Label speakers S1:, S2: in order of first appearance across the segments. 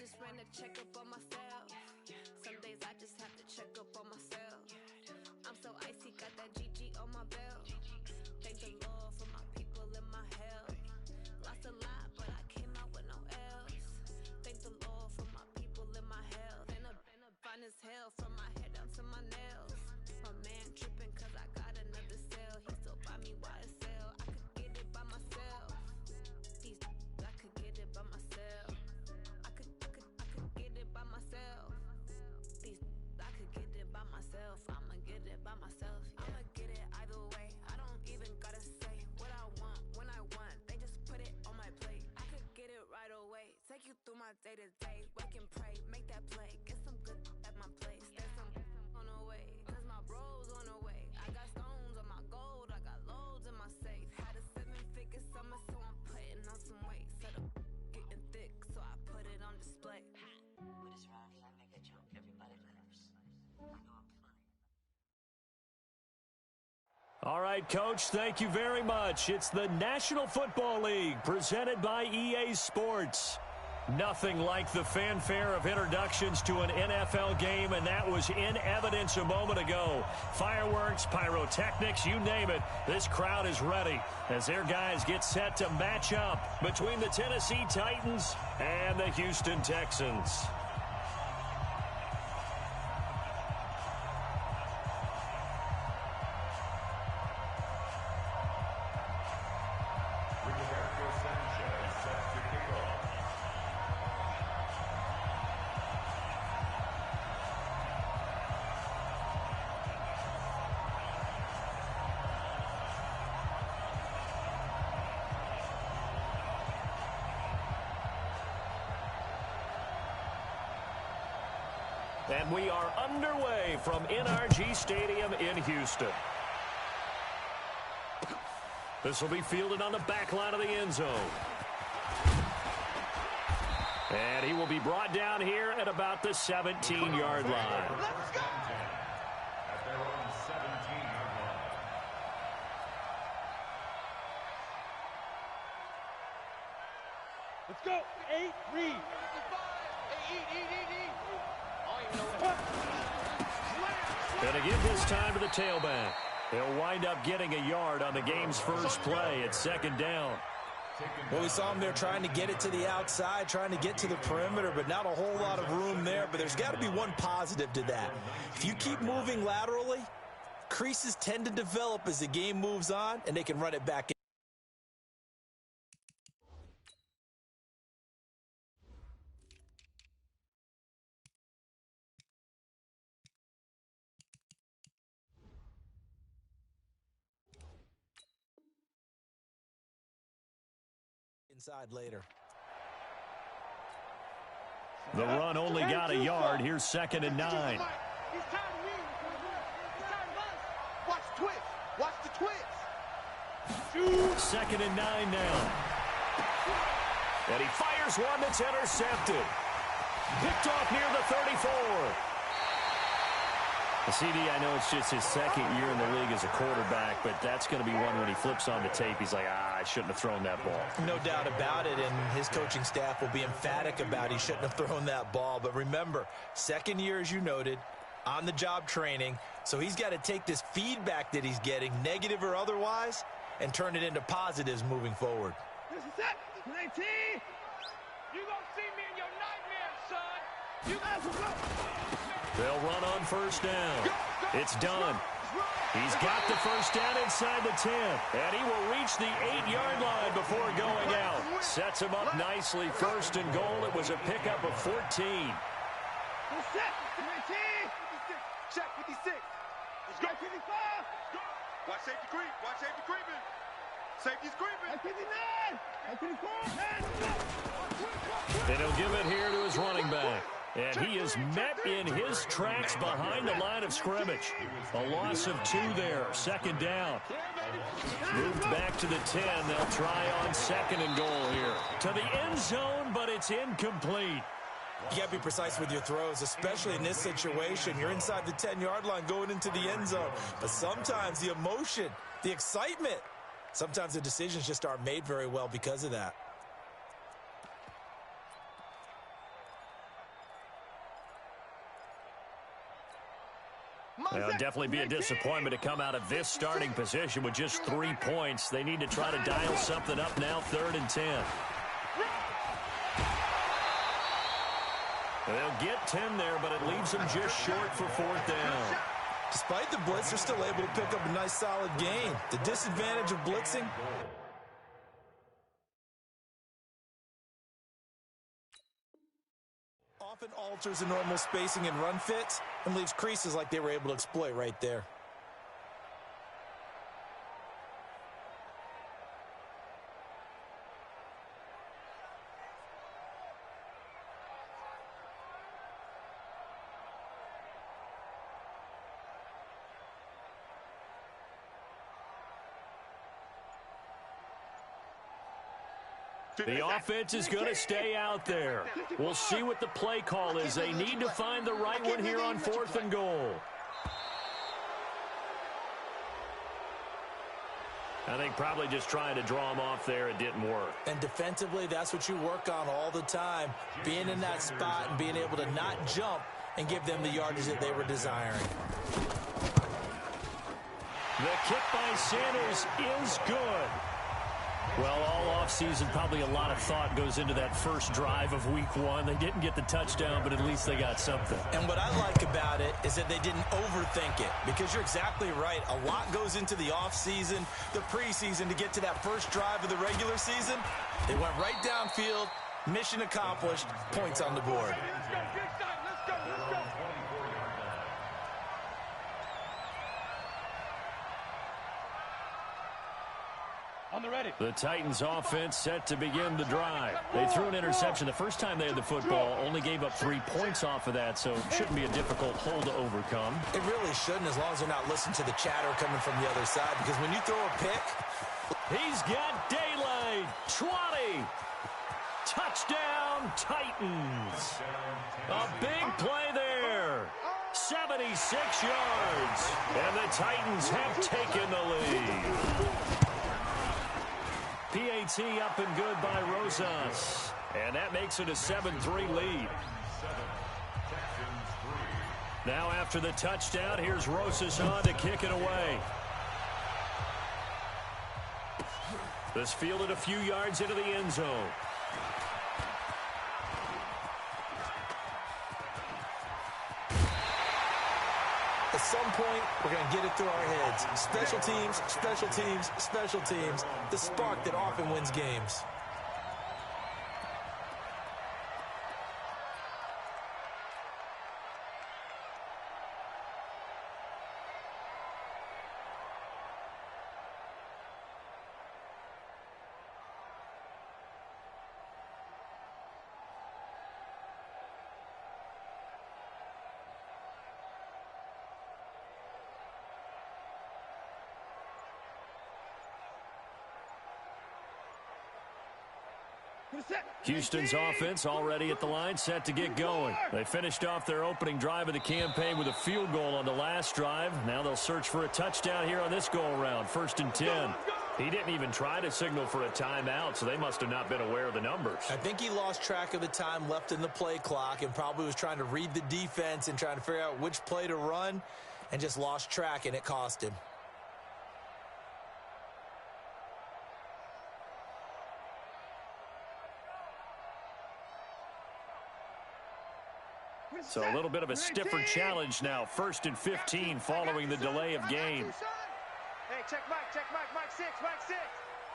S1: just ran a checkup on myself. Some days I just have to check up on myself. I'm so icy, got that GG on my belt. Thank the Lord for my people and my health. Lost a lot, but I came out with no L's. Thank the Lord for my people and my health. Been a fine as hell from my head down to my nails. My man tripping cause I got another cell. He still buy me YSL. I could get it by myself. I could get it by myself. I could get it by myself. I could get it by myself. I'ma get it by myself. Yeah. I'ma get it either way. I don't even gotta say what I want when I want. They just put it on my plate. I could get it right away. Take you through my day to day. Wake and pray, make that play. Get some good at my place. There's some on the way. Cause my bros on the way. I got stones on my gold. I got loads in my safe. Had a 7-figure summer, so I'm putting on some weight. Set up getting thick, so I put it on display.
S2: What is wrong? I make a joke. Everybody laughs. I know I'm funny.
S3: All right, Coach, thank you very much. It's the National Football League presented by EA Sports. Nothing like the fanfare of introductions to an NFL game, and that was in evidence a moment ago. Fireworks, pyrotechnics, you name it. This crowd is ready as their guys get set to match up between the Tennessee Titans and the Houston Texans. And we are underway from NRG Stadium in Houston. This will be fielded on the back line of the end zone. And he will be brought down here at about the 17-yard line.
S4: Let's go!
S5: At their own 17-yard line.
S4: Let's go! 8, read.
S3: And to give this time to the tailback. He'll wind up getting a yard on the game's first play at second down.
S6: Well, we saw him there trying to get it to the outside, trying to get to the perimeter, but not a whole lot of room there. But there's got to be one positive to that. If you keep moving laterally, creases tend to develop as the game moves on, and they can run it back in. Inside later.
S3: The run only got a yard. Here's second and 9.
S4: He's tired of me. He's tired of us. Watch the twist. Watch the twist.
S3: Second and 9 now. And he fires one that's intercepted. Picked off near the 34. CD, I know it's just his second year in the league as a quarterback, but that's going to be one when he flips on the tape. He's like, I shouldn't have thrown that ball.
S6: No doubt about it, and his coaching staff will be emphatic about he shouldn't have thrown that ball. But remember, second year, as you noted, on-the-job training, so he's got to take this feedback that he's getting, negative or otherwise, and turn it into positives moving forward.
S4: This is it. 19. You gonna see me in your nightmares, son. You guys will go.
S3: They'll run on first down. It's done. He's got the first down inside the 10, and he will reach the 8-yard line before going out. Sets him up nicely. First and goal. It was a pickup of 14.
S4: Set. 19. Check 56. Let's go. 55. Watch safety creep. Watch safety creeping. Safety's creeping. 59. 54.
S3: And he'll give it here to his running back. And he is met in his tracks behind the line of scrimmage. A loss of 2 there. Second down. Moved back to the 10. They'll try on second and goal here. To the end zone, but it's incomplete.
S6: You got to be precise with your throws, especially in this situation. You're inside the 10-yard line going into the end zone. But sometimes the emotion, the excitement, sometimes the decisions just aren't made very well because of that.
S3: It'll definitely be a disappointment to come out of this starting position with just 3 points. They need to try to dial something up now, 3rd and 10. They'll get 10 there, but it leaves them just short for 4th down.
S6: Despite the blitz, they're still able to pick up a nice, solid gain. The disadvantage of blitzing, often alters the normal spacing and run fits and leaves creases like they were able to exploit right there.
S3: The offense is going to stay out there. We'll see what the play call is. They need to find the right one here on 4th and goal. I think probably just trying to draw him off there. It didn't work.
S6: And defensively, that's what you work on all the time. Being in that spot and being able to not jump and give them the yardage that they were desiring.
S3: The kick by Sanders is good. Well, all offseason, probably a lot of thought goes into that first drive of week 1. They didn't get the touchdown, but at least they got something.
S6: And what I like about it is that they didn't overthink it, because you're exactly right. A lot goes into the offseason, the preseason, to get to that first drive of the regular season. They went right downfield, mission accomplished, points on the board.
S3: The Titans offense set to begin the drive. They threw an interception the first time they had the football, only gave up 3 points off of that, so shouldn't be a difficult hole to overcome.
S6: It really shouldn't, as long as they're not listening to the chatter coming from the other side, because when you throw a pick,
S3: he's got daylight. 20. Touchdown, Titans. A big play there. 76 yards. And the Titans have taken the lead. PAT up and good by Rosas. And that makes it a 7-3 lead. Now after the touchdown, here's Rosas on to kick it away. This fielded a few yards into the end zone.
S6: At some point, we're going to get it through our heads. Special teams, special teams, special teams. The spark that often wins games.
S3: Houston's offense already at the line, set to get going. They finished off their opening drive of the campaign with a field goal on the last drive. Now they'll search for a touchdown here on this go-around, 1st and 10. He didn't even try to signal for a timeout, so they must have not been aware of the numbers.
S6: I think he lost track of the time left in the play clock and probably was trying to read the defense and trying to figure out which play to run, and just lost track, and it cost him.
S3: So a little bit of a stiffer challenge now. 1st and 15 following the delay of game.
S4: Hey, check Mike, Mike 6, Mike 6.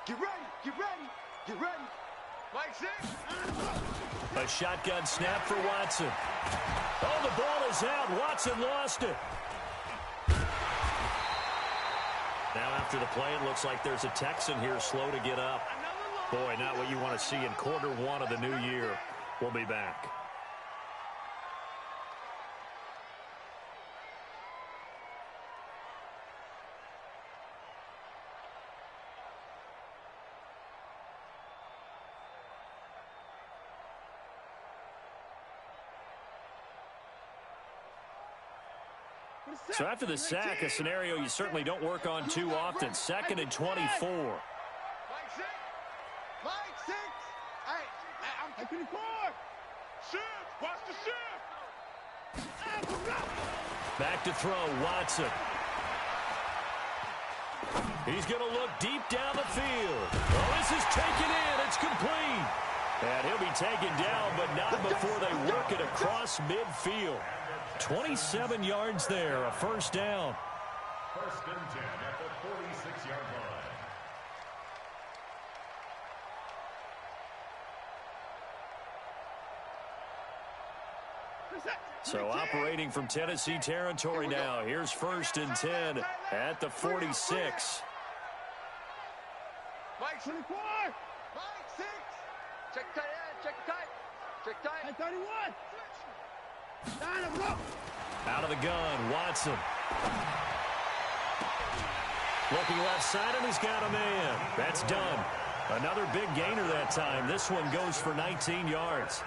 S4: Get ready, get ready, get ready. Mike 6.
S3: A shotgun snap for Watson. Oh, the ball is out. Watson lost it. Now after the play, it looks like there's a Texan here slow to get up. Boy, not what you want to see in quarter 1 of the new year. We'll be back. So after the sack, a scenario you certainly don't work on too often. 2nd and 24.
S4: Mike 6. Mike 6. Hey, I'm taking the cord. Shift. Watch the shift.
S3: Back to throw, Watson. He's going to look deep down the field. Oh, this is taken in. It's complete. And he'll be taken down, but not before they work it across midfield. 27 yards there, a first down.
S5: First and 10 at the 46-yard line.
S3: So operating from Tennessee territory now. Here's first and 10 at the 46.
S4: Mike 24. Mike 6. Check tight end. Check tight. Check tight. 31.
S3: Out of the gun, Watson. Looking left side, and he's got a man. That's done. Another big gainer that time. This one goes for 19 yards.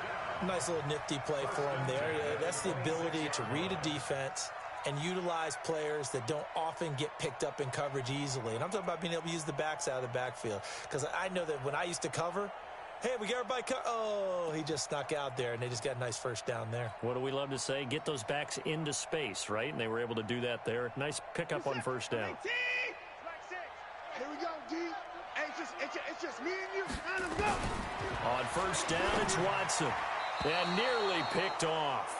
S6: Nice little nifty play for him there. Yeah, that's the ability to read a defense and utilize players that don't often get picked up in coverage easily. And I'm talking about being able to use the backs out of the backfield. Because I know that when I used to cover, hey, we got everybody oh, he just snuck out there, and they just got a nice first down there.
S3: What do we love to say? Get those backs into space, right? And they were able to do that there. Nice pickup on first down.
S4: Here we go, D. It's just me and you. Let him go.
S3: On first down, it's Watson. And nearly picked off.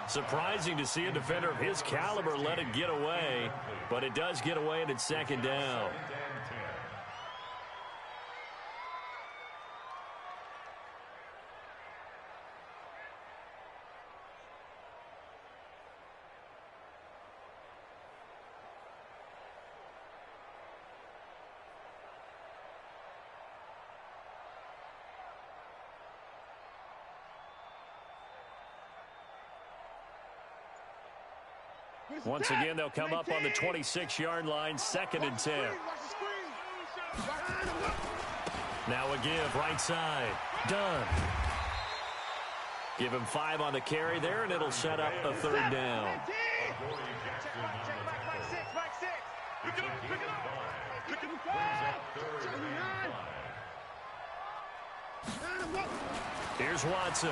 S3: Surprising to see a defender of his caliber let it get away, but it does get away, and it's second down. Once again, they'll come up on the 26-yard line, second and 10. Now a give, right side. Done. Give him 5 on the carry there, and it'll set up a third down. Here's Watson.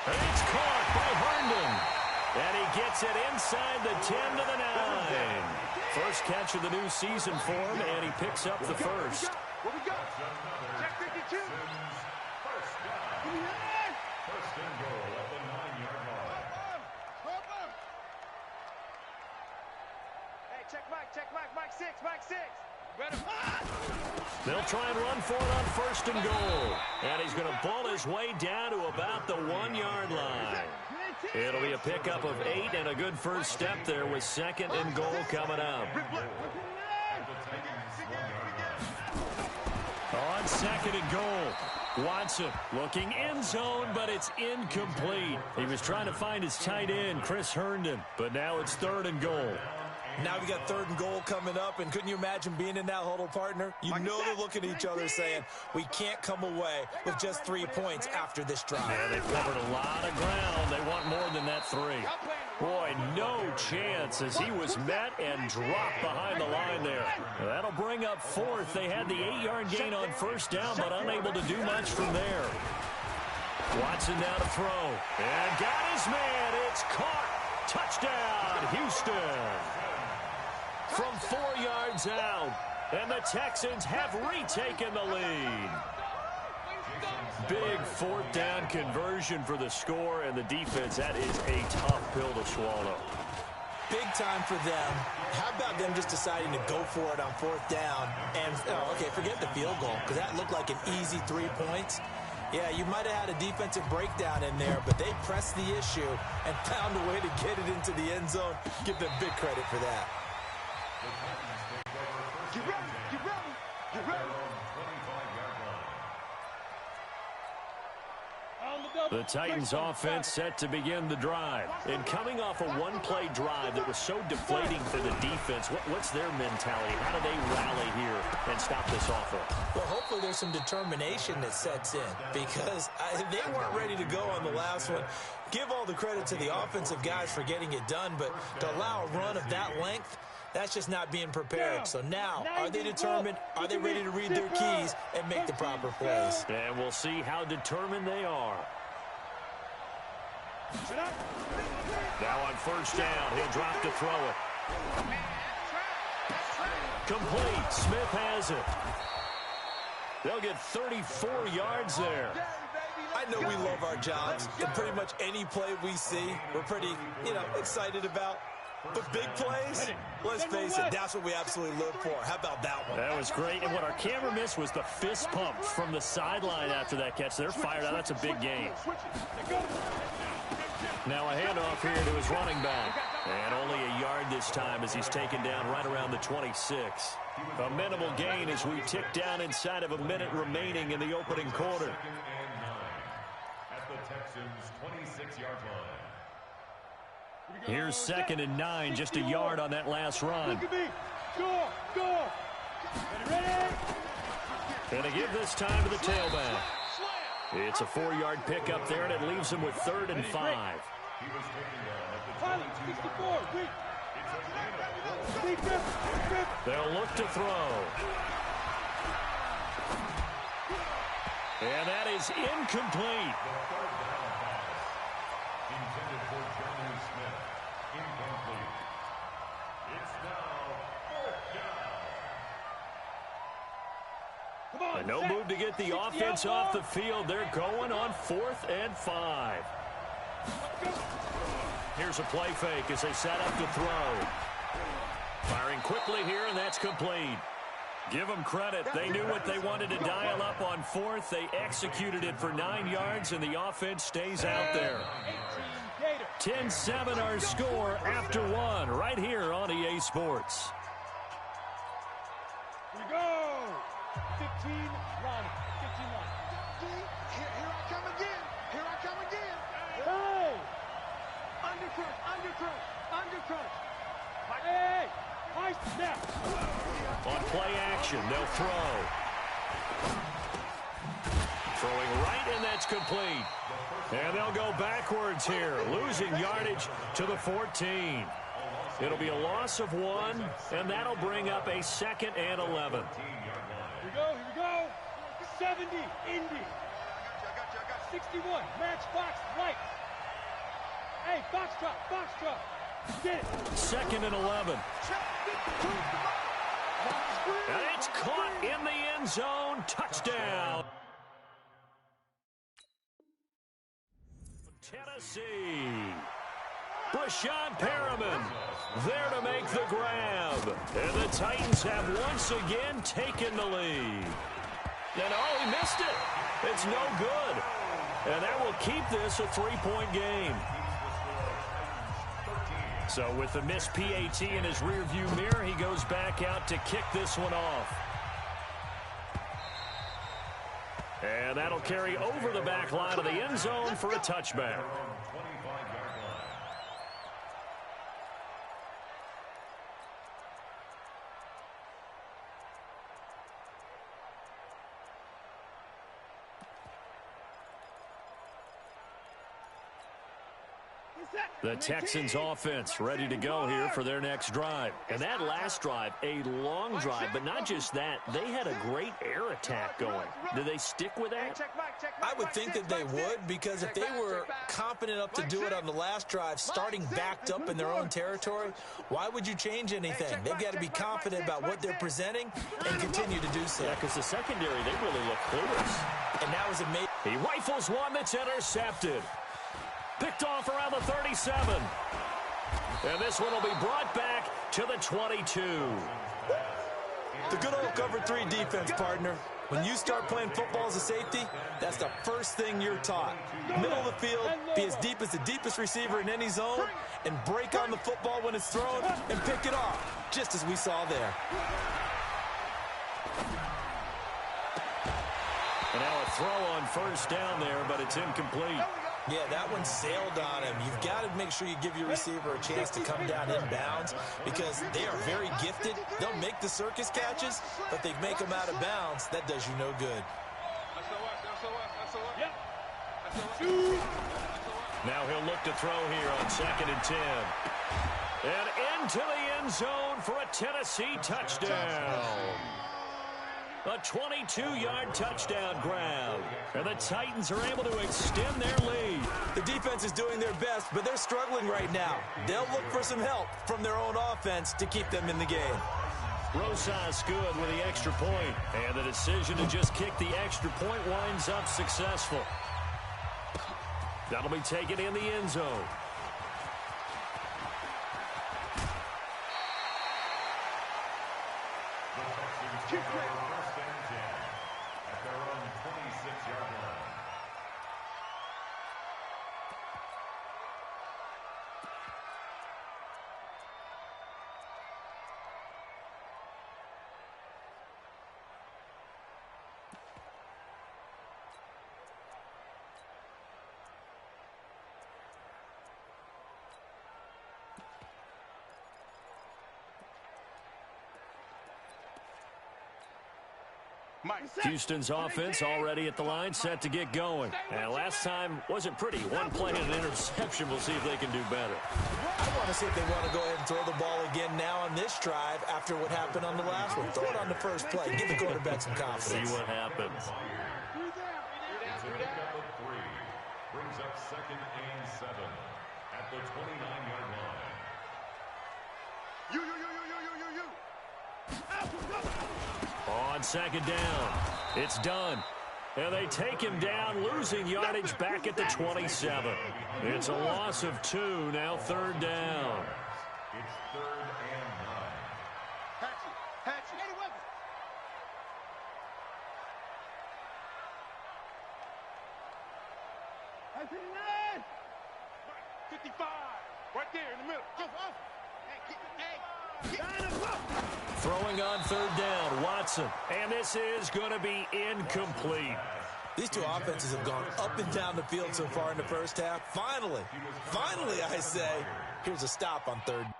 S3: And it's caught by Herndon. And he gets it inside the 10 to the 9. First catch of the new season for him, and he picks up the first.
S4: Where we go? Check 52.
S5: First and goal at the 9-yard line.
S4: Hey, check Mike. Mike 6.
S3: They'll try and run for it on first and goal. And he's going to ball his way down to about the 1-yard line. It'll be a pickup of 8 and a good first step there with second and goal coming up. On second and goal, Watson looking end zone, but it's incomplete. He was trying to find his tight end, Chris Herndon, but now it's third and goal.
S6: Now we got third and goal coming up, and couldn't you imagine being in that huddle, partner? You know they're looking at each other saying, we can't come away with just 3 points after this drive.
S3: Yeah, they've covered a lot of ground. They want more than that 3. Boy, no chance as he was met and dropped behind the line there. That'll bring up fourth. They had the 8-yard gain on first down, but unable to do much from there. Watson now to throw. And got his man. It's caught. Touchdown, Houston. From 4 yards out, and the Texans have retaken the lead. Big fourth down conversion for the score, and the defense, that is a tough pill to swallow.
S6: Big time for them. How about them just deciding to go for it on fourth down? And, okay, forget the field goal, because that looked like an easy 3 points. Yeah, you might have had a defensive breakdown in there, but they pressed the issue and found a way to get it into the end zone. Give them big credit for that.
S4: Get ready.
S3: The Titans offense set to begin the drive. And coming off a one-play drive that was so deflating for the defense, what's their mentality? How do they rally here and stop this offense?
S6: Well, hopefully there's some determination that sets in because they weren't ready to go on the last one. Give all the credit to the offensive guys for getting it done, but to allow a run of that length, that's just not being prepared. So now, are they determined? Are they ready to read their keys and make the proper plays?
S3: And we'll see how determined they are. Now on first down, he'll drop to throw it. Complete. Smith has it. They'll get 34 yards there.
S6: I know we love our jobs, and pretty much any play we see, we're pretty, excited about. But big plays, let's face it, that's what we absolutely live for. How about that one?
S3: That was great, and what our camera missed was the fist pump from the sideline after that catch. They're fired out. That's a big gain. Now a handoff here to his running back. And only a yard this time as he's taken down right around the 26. A minimal gain as we tick down inside of a minute remaining in the opening quarter.
S5: At the Texans' 26-yard line.
S3: Here's 2nd and 9, just a yard on that last run. And they give this time to the tailback. It's a 4-yard pickup there, and it leaves him with 3rd and 5.
S5: He was taken down at the 22.
S3: They'll look to throw. And that is incomplete.
S5: The 3rd down pass. Intended for Jeremy Smith. Incomplete. It's now 4th down.
S3: And no move to get the offense off the field. They're going on 4th and 5. Here's a play fake as they set up to throw. Firing quickly here, and that's complete. Give them credit. They knew what they wanted to dial up on 4th. They executed it for 9 yards, and the offense stays out there. 10-7 our score after 1 right here on EA Sports.
S4: Here we go. 15 run. 15 run. Here I come again. Here I come again. Hey! Undercut. Hey! High snap.
S3: On play action, they'll throw. Throwing right, and that's complete. And they'll go backwards here, losing yardage to the 14. It'll be a loss of 1, and that'll bring up a 2nd and 11.
S4: Here we go. 70, Indy. 61, match box, right. Hey, box drop. Get it.
S3: 2nd and 11. And it's caught in the end zone. Touchdown. Tennessee. Brashad Perriman there to make the grab. And the Titans have once again taken the lead. And oh, he missed it. It's no good. And that will keep this a 3-point game. So with the missed PAT in his rearview mirror, he goes back out to kick this one off. And that'll carry over the back line of the end zone for a touchback. The Texans offense ready to go here for their next drive. And that last drive, a long drive, but not just that. They had a great air attack going. Do they stick with that?
S6: I would think that they would, because if they were confident enough to do it on the last drive, starting backed up in their own territory, why would you change anything? They've got to be confident about what they're presenting and continue to do so.
S3: Yeah, because the secondary, they really look clueless.
S6: And that was amazing.
S3: He rifles one that's intercepted. Picked off around the 37. And this one will be brought back to the 22.
S6: The good old cover 3 defense, partner. When you start playing football as a safety, that's the first thing you're taught. Middle of the field, be as deep as the deepest receiver in any zone, and break on the football when it's thrown and pick it off, just as we saw there.
S3: And now a throw on first down there, but it's incomplete.
S6: Yeah, that one sailed on him. You've got to make sure you give your receiver a chance to come down inbounds, because they are very gifted. They'll make the circus catches, but they make them out of bounds. That does you no good.
S3: Now he'll look to throw here on 2nd and 10. And into the end zone for a Tennessee touchdown. A 22-yard touchdown grab. And the Titans are able to extend their lead.
S6: The defense is doing their best, but they're struggling right now. They'll look for some help from their own offense to keep them in the game.
S3: Rosas good with the extra point. And the decision to just kick the extra point winds up successful. That'll be taken in the end zone.
S5: First and 10 at their own 26-yard line.
S3: Houston's offense already at the line, set to get going. And last time wasn't pretty. One play and an interception. We'll see if they can do better.
S6: I want to see if they want to go ahead and throw the ball again now on this drive after what happened on the last one. Throw it on the first play. Give the quarterback some confidence.
S3: See what happens.
S5: It's a pickup of 3. Brings up 2nd and 7 at the 29-yard line.
S3: On second down, it's done. And they take him down, losing yardage back at the 27. It's a loss of 2, now 3rd down.
S5: It's 3rd and 9.
S4: Hatchet. Hey, 55. Right there in the middle.
S3: Throwing on 3rd down, Watson. And this is going to be incomplete.
S6: These two offenses have gone up and down the field so far in the first half. Finally, I say, here's a stop on 3rd.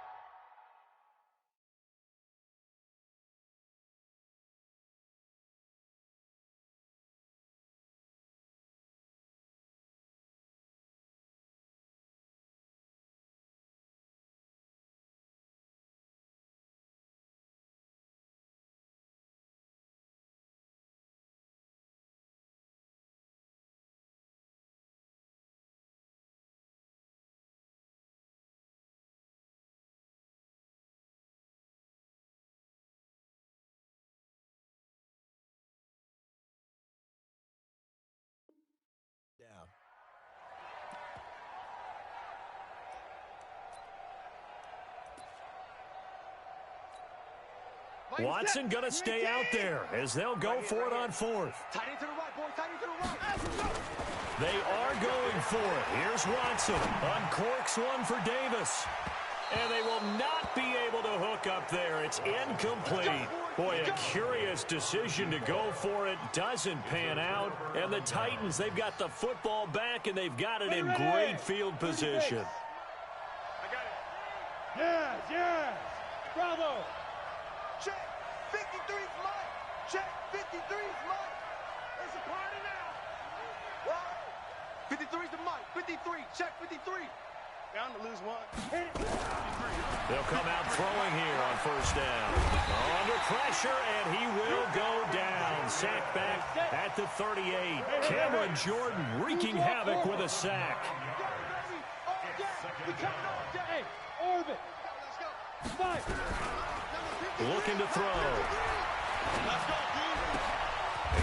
S3: Watson going to stay out there as they'll go for it on 4th.
S4: Tight end to the right, boy. Tight end to the right.
S3: They are going for it. Here's Watson. Uncorks one for Davis. And they will not be able to hook up there. It's incomplete. Boy, a curious decision to go for it. Doesn't pan out. And the Titans, they've got the football back, and they've got it in great field position.
S4: I got it. Yes. Bravo. Check. 53's mine. Check. 53's mine. It's a party now. Whoa. 53's the mic. 53. Check 53. Bound to lose one.
S3: They'll come out throwing here on 1st down. Under pressure, and he will go down. Sack back at the 38. Cameron Jordan wreaking havoc with a sack.
S4: Orbit.
S3: Looking to throw.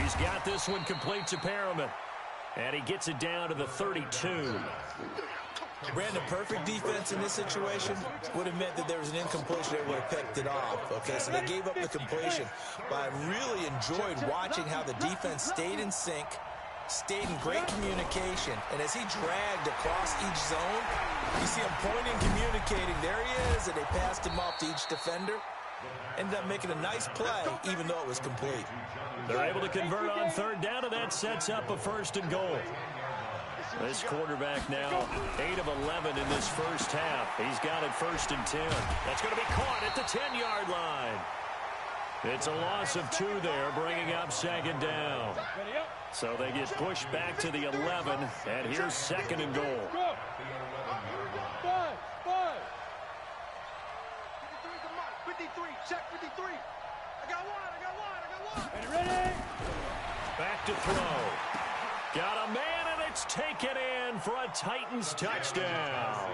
S3: He's got this one complete to Perriman. And he gets it down to the 32.
S6: Brandon, perfect defense in this situation would have meant that there was an incompletion. They would have picked it off. Okay, so they gave up the completion. But I really enjoyed watching how the defense stayed in sync, stayed in great communication. And as he dragged across each zone, you see him pointing, communicating. There he is, and they passed him off to each defender. Ended up making a nice play, even though it was complete.
S3: They're able to convert on 3rd down, and that sets up a 1st and goal. This quarterback now 8 of 11 in this first half. He's got it 1st and 10. That's going to be caught at the 10-yard line. It's a loss of 2 there, bringing up 2nd down. So they get pushed back to the 11, and here's 2nd and goal.
S4: 53, check 53. Ready?
S3: Back to throw. Got a man, and it's taken in for a Titans touchdown.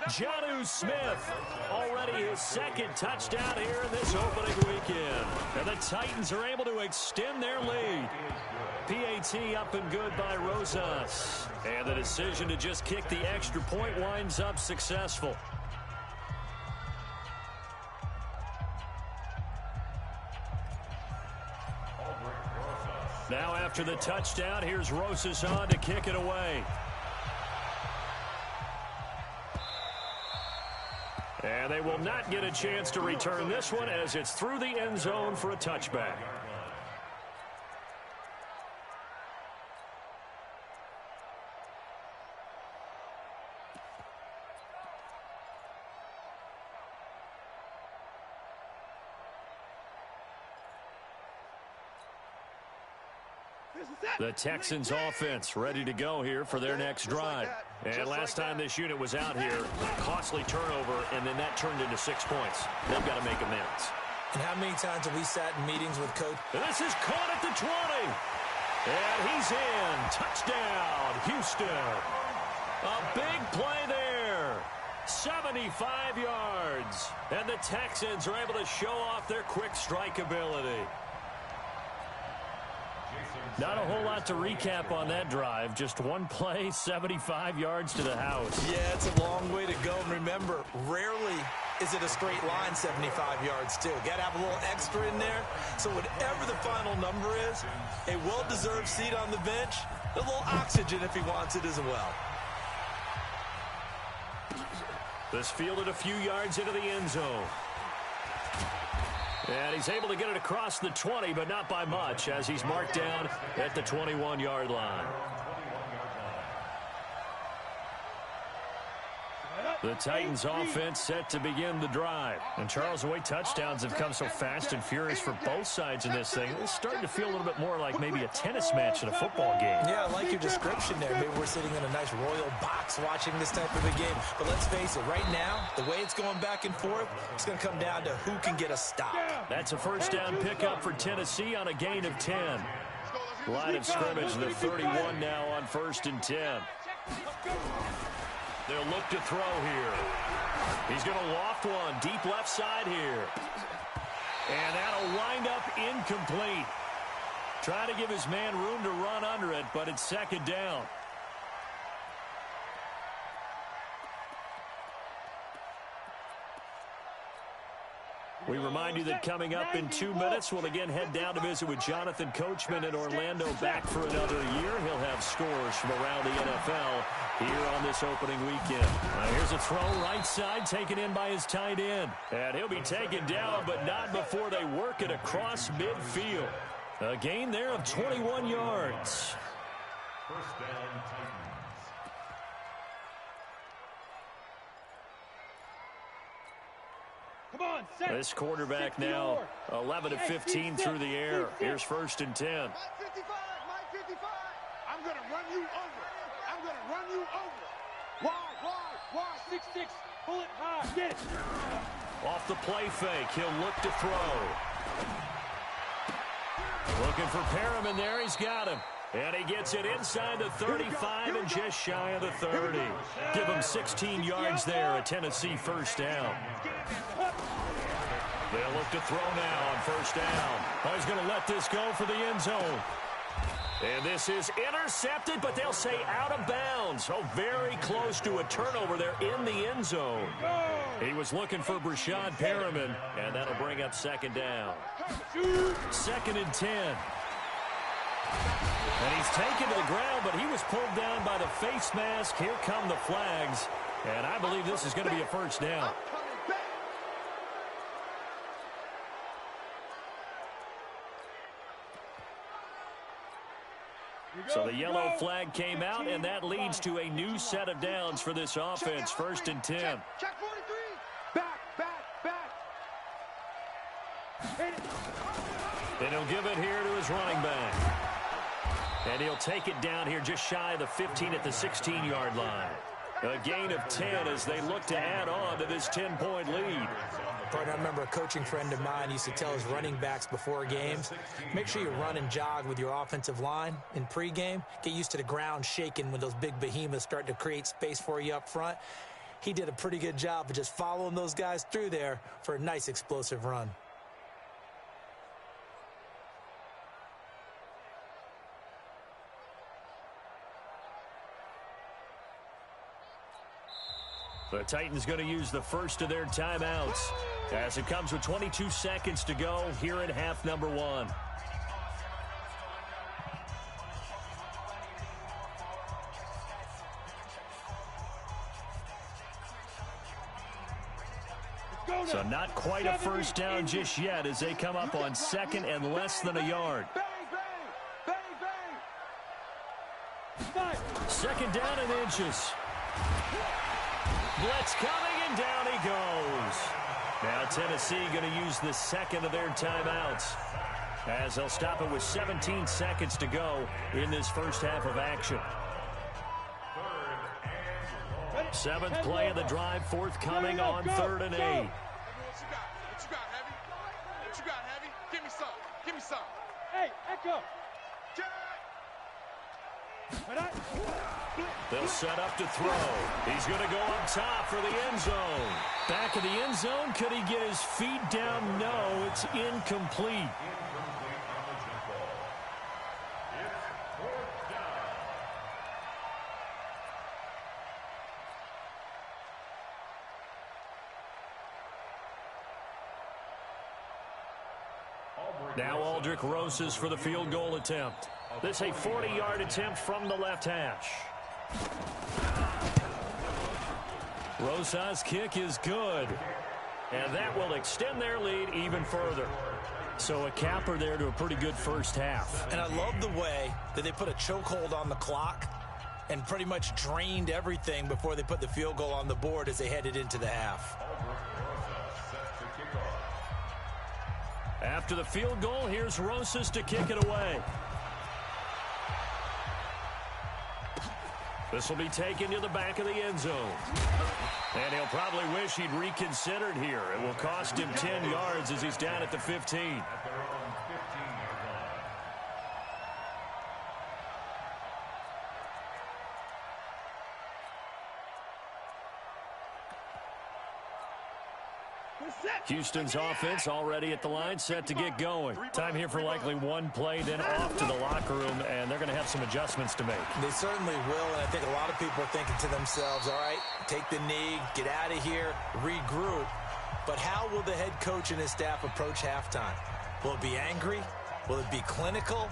S3: Jonnu Smith, already his second touchdown here in this opening weekend. And the Titans are able to extend their lead. PAT up and good by Rosas. And the decision to just kick the extra point winds up successful. Now after the touchdown, here's Rosas on to kick it away. And they will not get a chance to return this one as it's through the end zone for a touchback. The Texans offense ready to go here for their next drive. And last time this unit was out here, costly turnover, and then that turned into 6 points. They've got to make amends.
S6: And how many times have we sat in meetings with Coach?
S3: This is caught at the 20. And he's in. Touchdown, Houston. A big play there. 75 yards. And the Texans are able to show off their quick strike ability. Not a whole lot to recap on that drive. Just one play, 75 yards to the house.
S6: Yeah, it's a long way to go. And remember, rarely is it a straight line 75 yards, too. Got to have a little extra in there. So whatever the final number is, a well-deserved seat on the bench, a little oxygen if he wants it as well.
S3: This fielded a few yards into the end zone. And he's able to get it across the 20, but not by much, as he's marked down at the 21-yard line. The Titans offense set to begin the drive. And Charles, the way touchdowns have come so fast and furious for both sides in this thing, it's starting to feel a little bit more like maybe a tennis match in a football game.
S6: Yeah, I like your description there. Maybe we're sitting in a nice royal box watching this type of a game. But let's face it, right now, the way it's going back and forth, it's going to come down to who can get a stop.
S3: That's a first down pickup for Tennessee on a gain of 10. Line of scrimmage, the 31 now on 1st and 10. They'll look to throw here. He's going to loft one deep left side here. And that'll wind up incomplete. Trying to give his man room to run under it, but it's second down. We remind you that coming up in 2 minutes, we'll again head down to visit with Jonathan Coachman in Orlando, back for another year. He'll have scores from around the NFL here on this opening weekend. Here's a throw right side, taken in by his tight end. And he'll be taken down, but not before they work it across midfield. A gain there of 21 yards.
S5: First down, Titans.
S3: This quarterback now 11 of 15 through the air. Here's 1st and 10.
S4: Mike 55. I'm going to run you over. I'm going to run you over. Wide. 6'6". Pull it high. Get it.
S3: Off the play fake, he'll look to throw. Looking for Perriman there. He's got him. And he gets it inside the 35 and just shy of the 30. Give him 16 yards there, a Tennessee first down. They'll look to throw now on 1st down. Oh, he's going to let this go for the end zone. And this is intercepted, but they'll say out of bounds. Oh, very close to a turnover there in the end zone. He was looking for Brashad Perriman, and that'll bring up 2nd down. 2nd and 10. And he's taken to the ground, but he was pulled down by the face mask. Here come the flags. And I believe this is going to be a first down. So the yellow flag came out, and that leads to a new set of downs for this offense. 1st and 10.
S4: Check 43. Back.
S3: And he'll give it here to his running back. And he'll take it down here just shy of the 15 at the 16-yard line. A gain of 10 as they look to add on to this 10-point lead.
S6: partner. I remember a coaching friend of mine used to tell his running backs before games, make sure you run and jog with your offensive line in pregame. Get used to the ground shaking when those big behemoths start to create space for you up front. He did a pretty good job of just following those guys through there for a nice explosive run.
S3: The Titans going to use the first of their timeouts as it comes with 22 seconds to go here in half number 1. So not quite a first down just yet as they come up on second and less than a yard. Second down and inches. Blitz coming, and down he goes. Now Tennessee going to use the second of their timeouts as they'll stop it with 17 seconds to go in this first half of action. Seventh play of the drive, forthcoming on 3rd and 8.
S4: What you got, Heavy? What you got, Heavy? Give me some. Give me some. Hey, Echo.
S3: They'll set up to throw. He's going to go up top for the end zone. Back of the end zone. Could he get his feet down? No, it's incomplete. Now Aldrich Rosas for the field goal attempt. This a 40-yard attempt from the left hash. Rosas' kick is good. And that will extend their lead even further. So a capper there to a pretty good first half.
S6: And I love the way that they put a chokehold on the clock and pretty much drained everything before they put the field goal on the board as they headed into the half.
S3: After the field goal, here's Rosas to kick it away. This will be taken to the back of the end zone. And he'll probably wish he'd reconsidered here. It will cost him 10 yards as he's down at the 15. Houston's offense already at the line, set to get going. Time here for likely one play, then off to the locker room, and they're going to have some adjustments to make.
S6: They certainly will, and I think a lot of people are thinking to themselves, all right, take the knee, get out of here, regroup. But how will the head coach and his staff approach halftime? Will it be angry? Will it be clinical?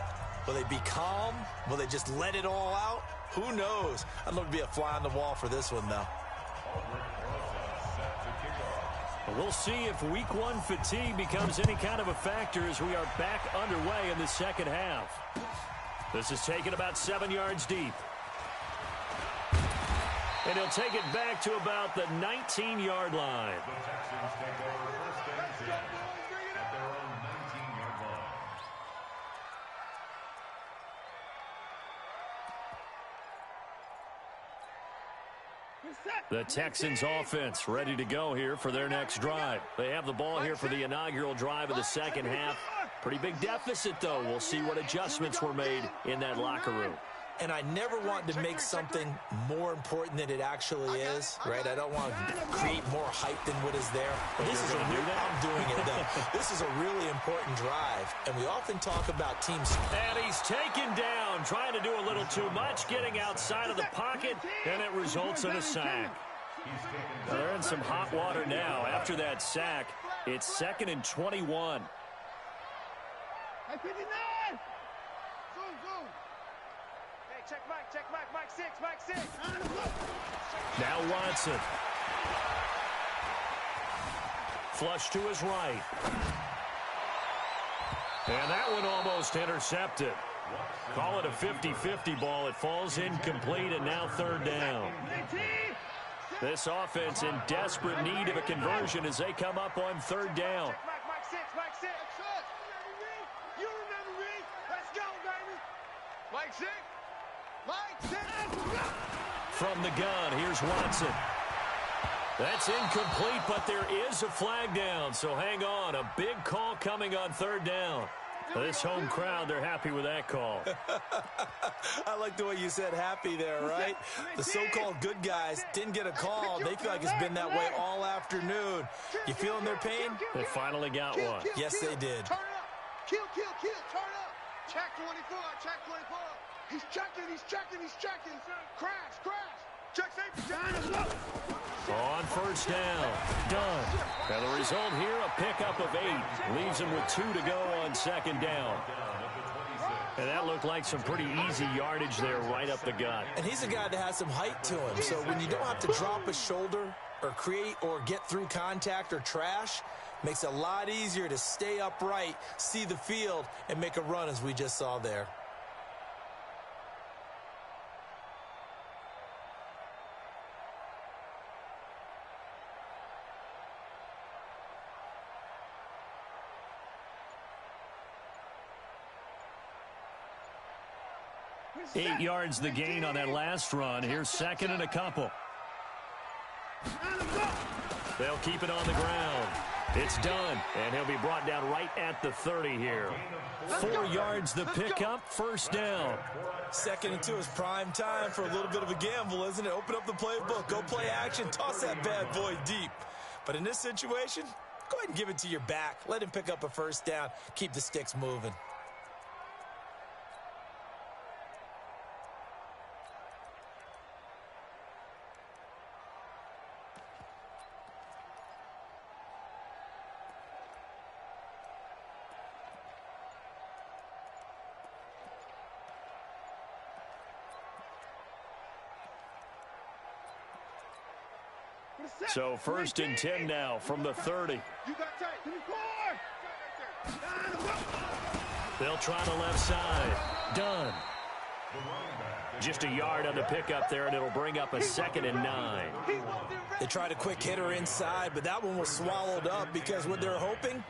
S6: Will they be calm? Will they just let it all out? Who knows? I'd love to be a fly on the wall for this one, though.
S3: We'll see if week 1 fatigue becomes any kind of a factor as we are back underway in the second half. This is taken about 7 yards deep. And he'll take it back to about the 19-yard line.
S5: The Texans take over first and 10 at their own 19-yard line.
S3: The Texans offense ready to go here for their next drive. They have the ball here for the inaugural drive of the second half. Pretty big deficit, though. We'll see what adjustments were made in that locker room.
S6: And I never want to make something more important than it actually is, right? I don't want to create more hype than what is there. But this is I'm doing it, though. This is a really important drive, and we often talk about teams.
S3: And he's taken down, trying to do a little too much, getting outside of the pocket, and it results in a sack. Now they're in some hot water now. After that sack, it's 2nd and 21.
S4: Check Mike 6.
S3: Now Watson. Flush to his right. And that one almost intercepted. Call it a 50-50 ball. It falls incomplete, and now 3rd down. This offense in desperate need of a conversion as they come up on 3rd down.
S4: Mike 6. You remember me. Let's go, baby. Mike 6. Mike 6.
S3: From the gun, here's Watson. That's incomplete, but there is a flag down, so hang on. A big call coming on third down. This home crowd, they're happy with that call.
S6: I like the way you said happy there, right? The so-called good guys didn't get a call. They feel like it's been that way all afternoon. You feeling their pain?
S3: They finally got one.
S6: Yes, they did.
S4: Turn it up. Kill, turn up. Check 24, check 24. He's checking. Crash. Check safety.
S3: On first down, done. And the result here, a pickup of 8. Leaves him with 2 to go on second down. And that looked like some pretty easy yardage there right up the gut.
S6: And he's a guy that has some height to him. So when you don't have to drop a shoulder or create or get through contact or trash, makes it a lot easier to stay upright, see the field, and make a run as we just saw there.
S3: Eight yards the gain on that last run. Here's second and a couple. They'll keep it on the ground. It's done, and he'll be brought down right at the 30 here. 4 yards the pickup, first down.
S6: Second and 2 is prime time for a little bit of a gamble, isn't it? Open up the playbook, go play action, toss that bad boy deep. But in this situation, go ahead and give it to your back. Let him pick up a first down, keep the sticks moving.
S3: So first and 10 now from the 30. They'll try the left side. Done. Just a yard on the pickup there, and it'll bring up a second and 9.
S6: They tried a quick hitter inside, but that one was swallowed up because what they're hoping,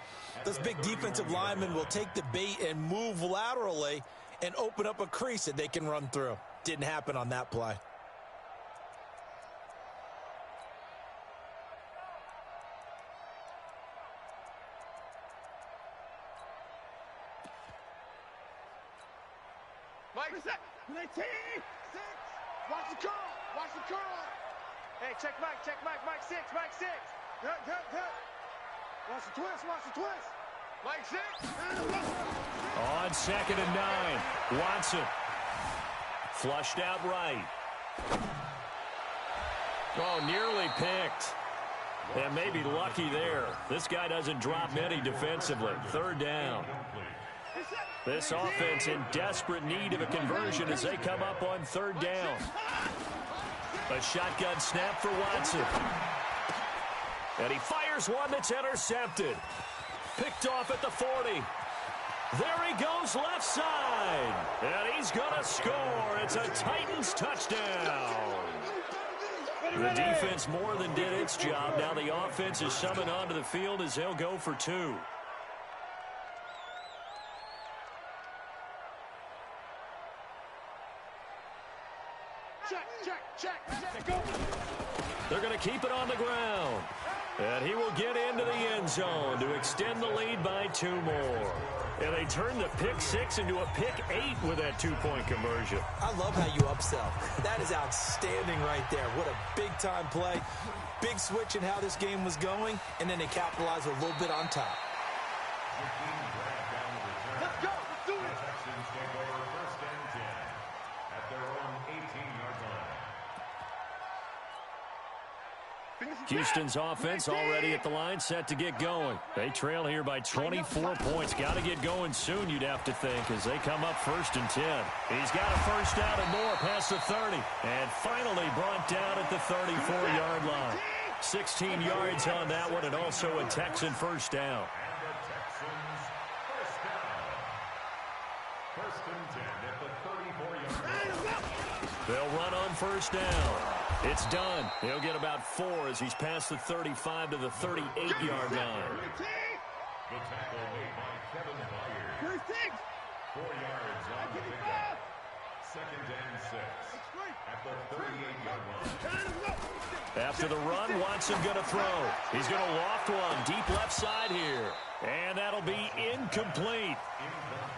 S6: this big defensive lineman will take the bait and move laterally and open up a crease that they can run through. Didn't happen on that play.
S4: Watch the curl. Hey, check Mike, Mike 6. Good. Watch the twist. Mike 6.
S3: On second and 9, Watson. Flushed out right. Oh, nearly picked. And maybe lucky there. This guy doesn't drop many defensively. Third down. This offense in desperate need of a conversion as they come up on third down. A shotgun snap for Watson. And he fires one that's intercepted. Picked off at the 40. There he goes left side. And he's going to score. It's a Titans touchdown. The defense more than did its job. Now the offense is summoned onto the field as they'll go for 2.
S4: Check.
S3: They're going to keep it on the ground. And he will get into the end zone to extend the lead by 2 more. And they turn the pick 6 into a pick 8 with that 2-point conversion.
S6: I love how you upsell. That is outstanding right there. What a big-time play. Big switch in how this game was going, and then they capitalize a little bit on top.
S4: Let's go. Let's do it.
S5: The Texans take over first and 10 at their own 18-yard line.
S3: Houston's offense already at the line, set to get going. They trail here by 24 points. Got to get going soon, you'd have to think, as they come up first and 10. He's got a first down and more past the 30. And finally brought down at the 34-yard line. 16 yards on that one, and also a Texan first down.
S5: And the Texans first down. First and 10 at the 34-yard line.
S3: They'll run on first down. It's done. He'll get about 4 as he's past the 35 to the 38-yard line.
S5: The tackle made by Kevin Byers. 4 yards on the pickup. Second and 6 at the 38-yard line.
S3: After the run, Watson going to throw. He's going to loft one deep left side here. And that'll be incomplete.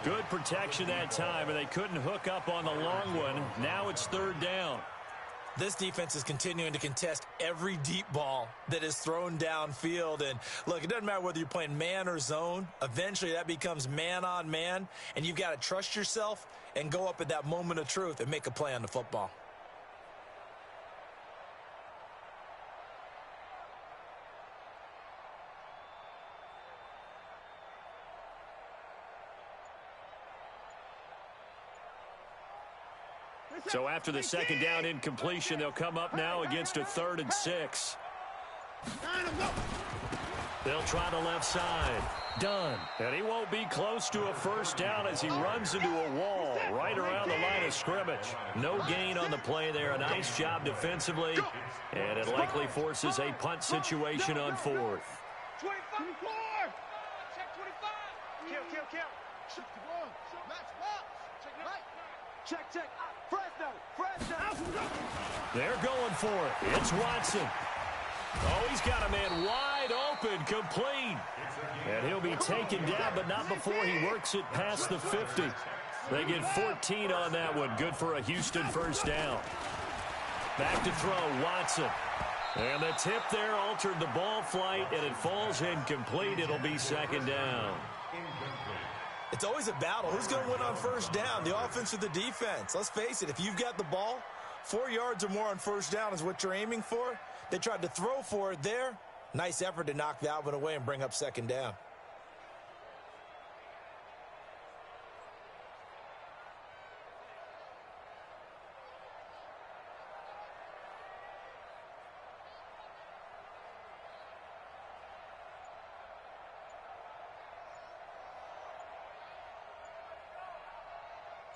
S3: Good protection that time, and they couldn't hook up on the long one. Now it's third down.
S6: This defense is continuing to contest every deep ball that is thrown downfield. And, look, it doesn't matter whether you're playing man or zone. Eventually that becomes man on man, and you've got to trust yourself and go up at that moment of truth and make a play on the football.
S3: So after the second down incompletion, they'll come up now against a 3rd and 6. They'll try the left side. Done. And he won't be close to a first down as he runs into a wall right around the line of scrimmage. No gain on the play there. A nice job defensively. And it likely forces a punt situation on 4th.
S4: 24! Check 25! Kill. Check. Fresno!
S3: They're going for it. It's Watson. Oh, he's got a man wide open, complete. And he'll be taken down, but not before he works it past the 50. They get 14 on that one. Good for a Houston first down. Back to throw, Watson. And the tip there altered the ball flight, and it falls incomplete. It'll be second down.
S6: It's always a battle. Who's going to win on first down, the offense or the defense? Let's face it, if you've got the ball, 4 yards or more on first down is what you're aiming for. They tried to throw for it there. Nice effort to knock that one away and bring up second down.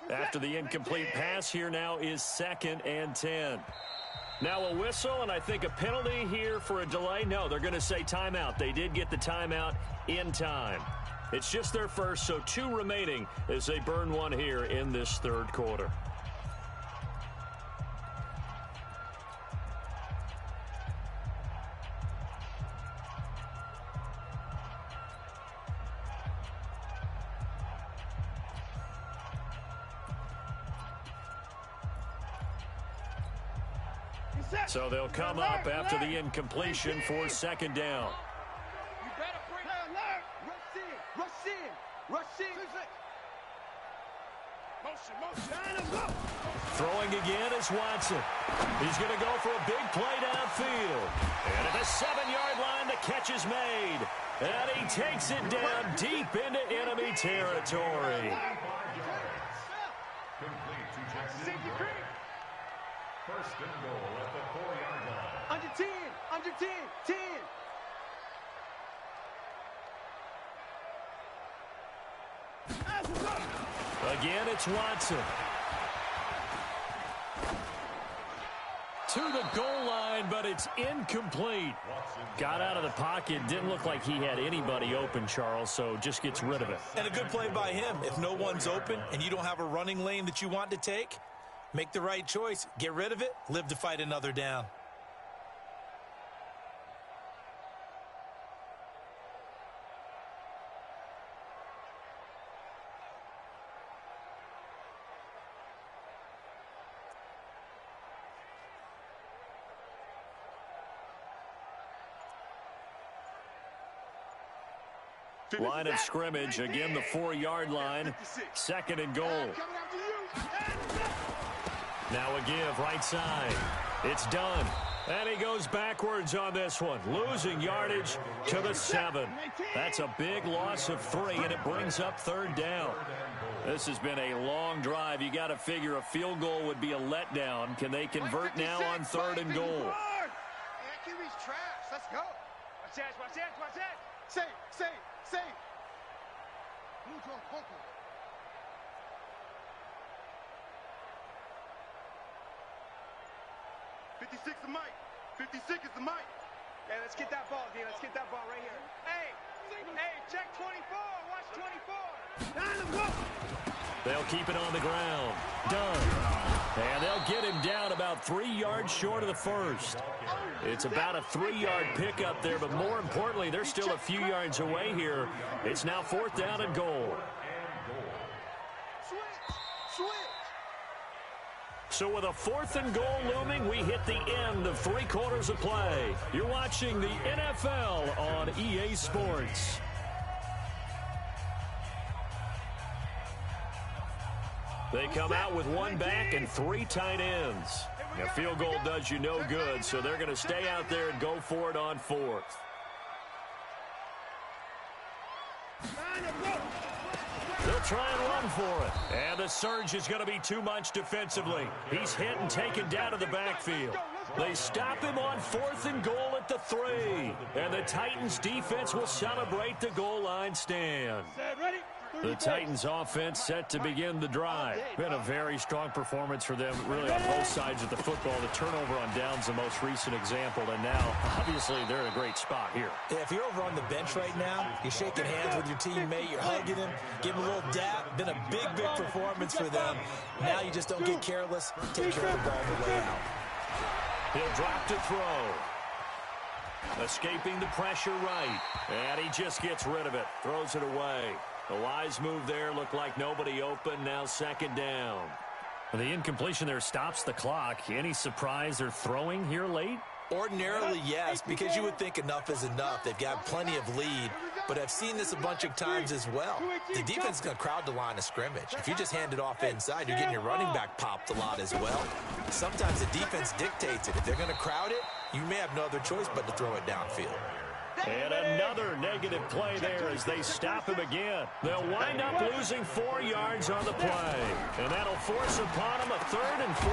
S3: After the incomplete pass, here now is 2nd and 10. Now a whistle, and I think a penalty here for a delay. No, they're going to say timeout. They did get the timeout in time. It's just their first, so 2 remaining as they burn one here in this 3rd quarter. So they'll come up after the incompletion for second down.
S4: You better bring rush in. Motion.
S3: Throwing again is Watson. He's going to go for a big play downfield. And at the 7-yard line, the catch is made. And he takes it down deep into enemy territory.
S5: Complete to Jackson. First and goal at the 4-yard line.
S4: Under 10.
S3: Again, it's Watson. To the goal line, but it's incomplete. Got out of the pocket. Didn't look like he had anybody open, Charles, so just gets rid of it.
S6: And a good play by him. If no one's open and you don't have a running lane that you want to take, make the right choice. Get rid of it. Live to fight another down.
S3: Line of scrimmage, again the 4-yard line, 2nd and goal. Now a give, right side. It's done. And he goes backwards on this one, losing yardage to the 7. That's a big loss of 3, and it brings up 3rd down. This has been a long drive. You got to figure a field goal would be a letdown. Can they convert now on 3rd and goal?
S4: QB's trash. Let's go. Watch that. Say. 56 is Mike. 56 is the Mike. Hey, let's get that ball, D. Let's get that ball right here. Hey, check 24. Watch 24.
S3: They'll keep it on the ground. Done. And they'll get him down about 3 yards short of the first. It's about a 3-yard pickup there, but more importantly, they're still a few yards away here. It's now 4th down and goal. So with a 4th and goal looming, we hit the end of 3 quarters of play. You're watching the NFL on EA Sports. They come out with 1 back and 3 tight ends. A field goal does you no good, so they're going to stay out there and go for it on 4th. They'll try and run for it. And the surge is going to be too much defensively. He's hit and taken down to the backfield. They stop him on 4th and goal at the 3. And the Titans defense will celebrate the goal line stand. The Titans offense set to begin the drive. Been a very strong performance for them, really on both sides of the football. The turnover on downs the most recent example, and now, obviously, they're in a great spot here.
S6: Yeah, if you're over on the bench right now, you're shaking hands with your teammate, you're hugging him, give him a little dap. Been a big, big performance for them. Now you just don't get careless. Take care of the ball on the way out.
S3: He'll drop to throw. Escaping the pressure right. And he just gets rid of it. Throws it away. The wise move there, looked like nobody open, now 2nd down. The incompletion there stops the clock. Any surprise they're throwing here late?
S6: Ordinarily, yes, because you would think enough is enough. They've got plenty of lead, but I've seen this a bunch of times as well. The defense is going to crowd the line of scrimmage. If you just hand it off inside, you're getting your running back popped a lot as well. Sometimes the defense dictates it. If they're going to crowd it, you may have no other choice but to throw it downfield.
S3: And another negative play there as they stop him again. They'll wind up losing 4 yards on the play. And that'll force upon him a 3rd and 14.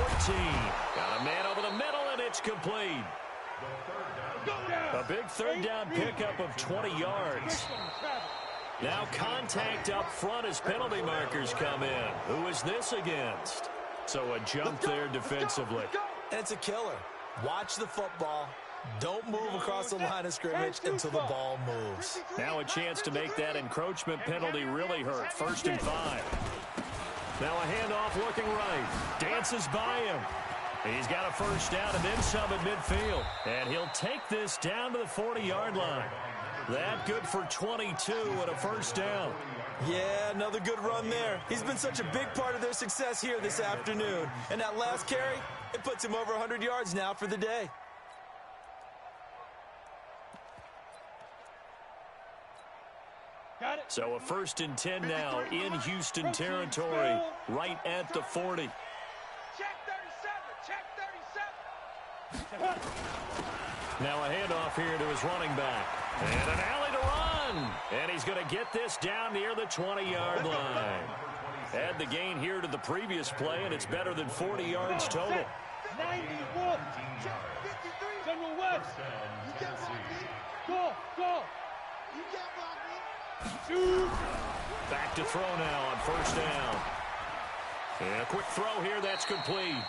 S3: Got a man over the middle, and it's complete. A big 3rd down pickup of 20 yards. Now contact up front as penalty markers come in. Who is this against? So a jump there defensively.
S6: And it's a killer. Watch the football. Don't move across the line of scrimmage until the ball moves.
S3: Now a chance to make that encroachment penalty really hurt. 1st and 5. Now a handoff looking right. Dances by him. He's got a 1st down and then some at midfield. And he'll take this down to the 40-yard line. That good for 22 and a 1st down.
S6: Yeah, another good run there. He's been such a big part of their success here this afternoon. And that last carry, it puts him over 100 yards now for the day.
S3: So a 1st and 10 now in Houston territory, right at the 40.
S4: Check 37.
S3: Now a handoff here to his running back. And an alley to run. And he's going to get this down near the 20-yard line. Add the gain here to the previous play, and it's better than 40 yards total.
S4: 91. General West. You can't block me. Go. You can't block me.
S3: Back to throw now on 1st down. And a quick throw here, that's complete.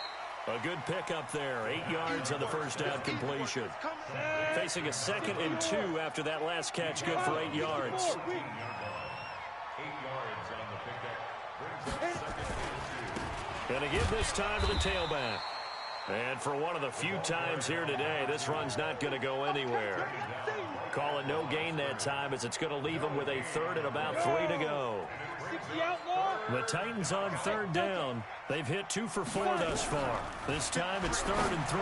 S3: A good pickup there, 8 yards on the 1st down completion. Facing a 2nd and 2 after that last catch, good for 8 yards.
S5: 8 yards on the pickup. Brings up 2nd and 2.
S3: Gonna give this time to the tailback. And for one of the few times here today, this run's not going to go anywhere. Call it no gain that time as it's going to leave them with a 3rd and about 3 to go. The Titans on 3rd down. They've hit 2 for 4 thus far. This time it's 3rd and 3.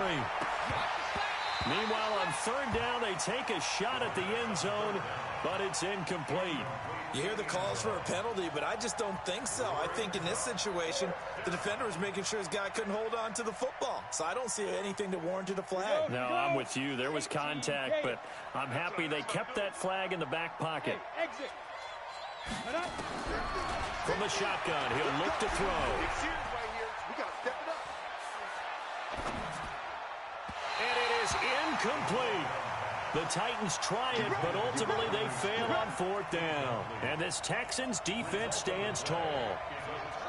S3: Meanwhile, on 3rd down, they take a shot at the end zone, but it's incomplete.
S6: You hear the calls for a penalty, but I just don't think so. I think in this situation, the defender was making sure his guy couldn't hold on to the football. So I don't see anything that warranted a flag.
S3: No, I'm with you. There was contact, but I'm happy they kept that flag in the back pocket.
S4: Exit.
S3: From the shotgun, he'll look to throw. And it is incomplete. The Titans try it, but ultimately they fail on 4th down. And this Texans defense stands tall.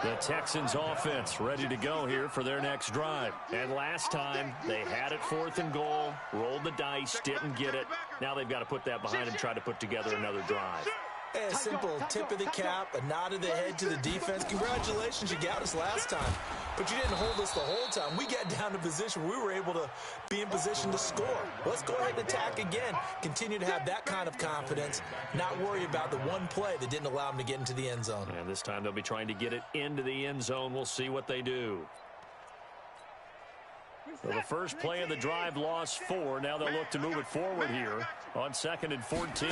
S3: The Texans offense ready to go here for their next drive. And last time, they had it 4th and goal, rolled the dice, didn't get it. Now they've got to put that behind them, try to put together another drive.
S6: A simple tip of the cap, a nod of the head to the defense. Congratulations, you got us last time. But you didn't hold us the whole time. We got down to position where we were able to be in position to score. Let's go ahead and attack again. Continue to have that kind of confidence, not worry about the one play that didn't allow them to get into the end zone.
S3: And this time they'll be trying to get it into the end zone. We'll see what they do. So the first play of the drive lost 4. Now they'll look to move it forward here on 2nd and 14.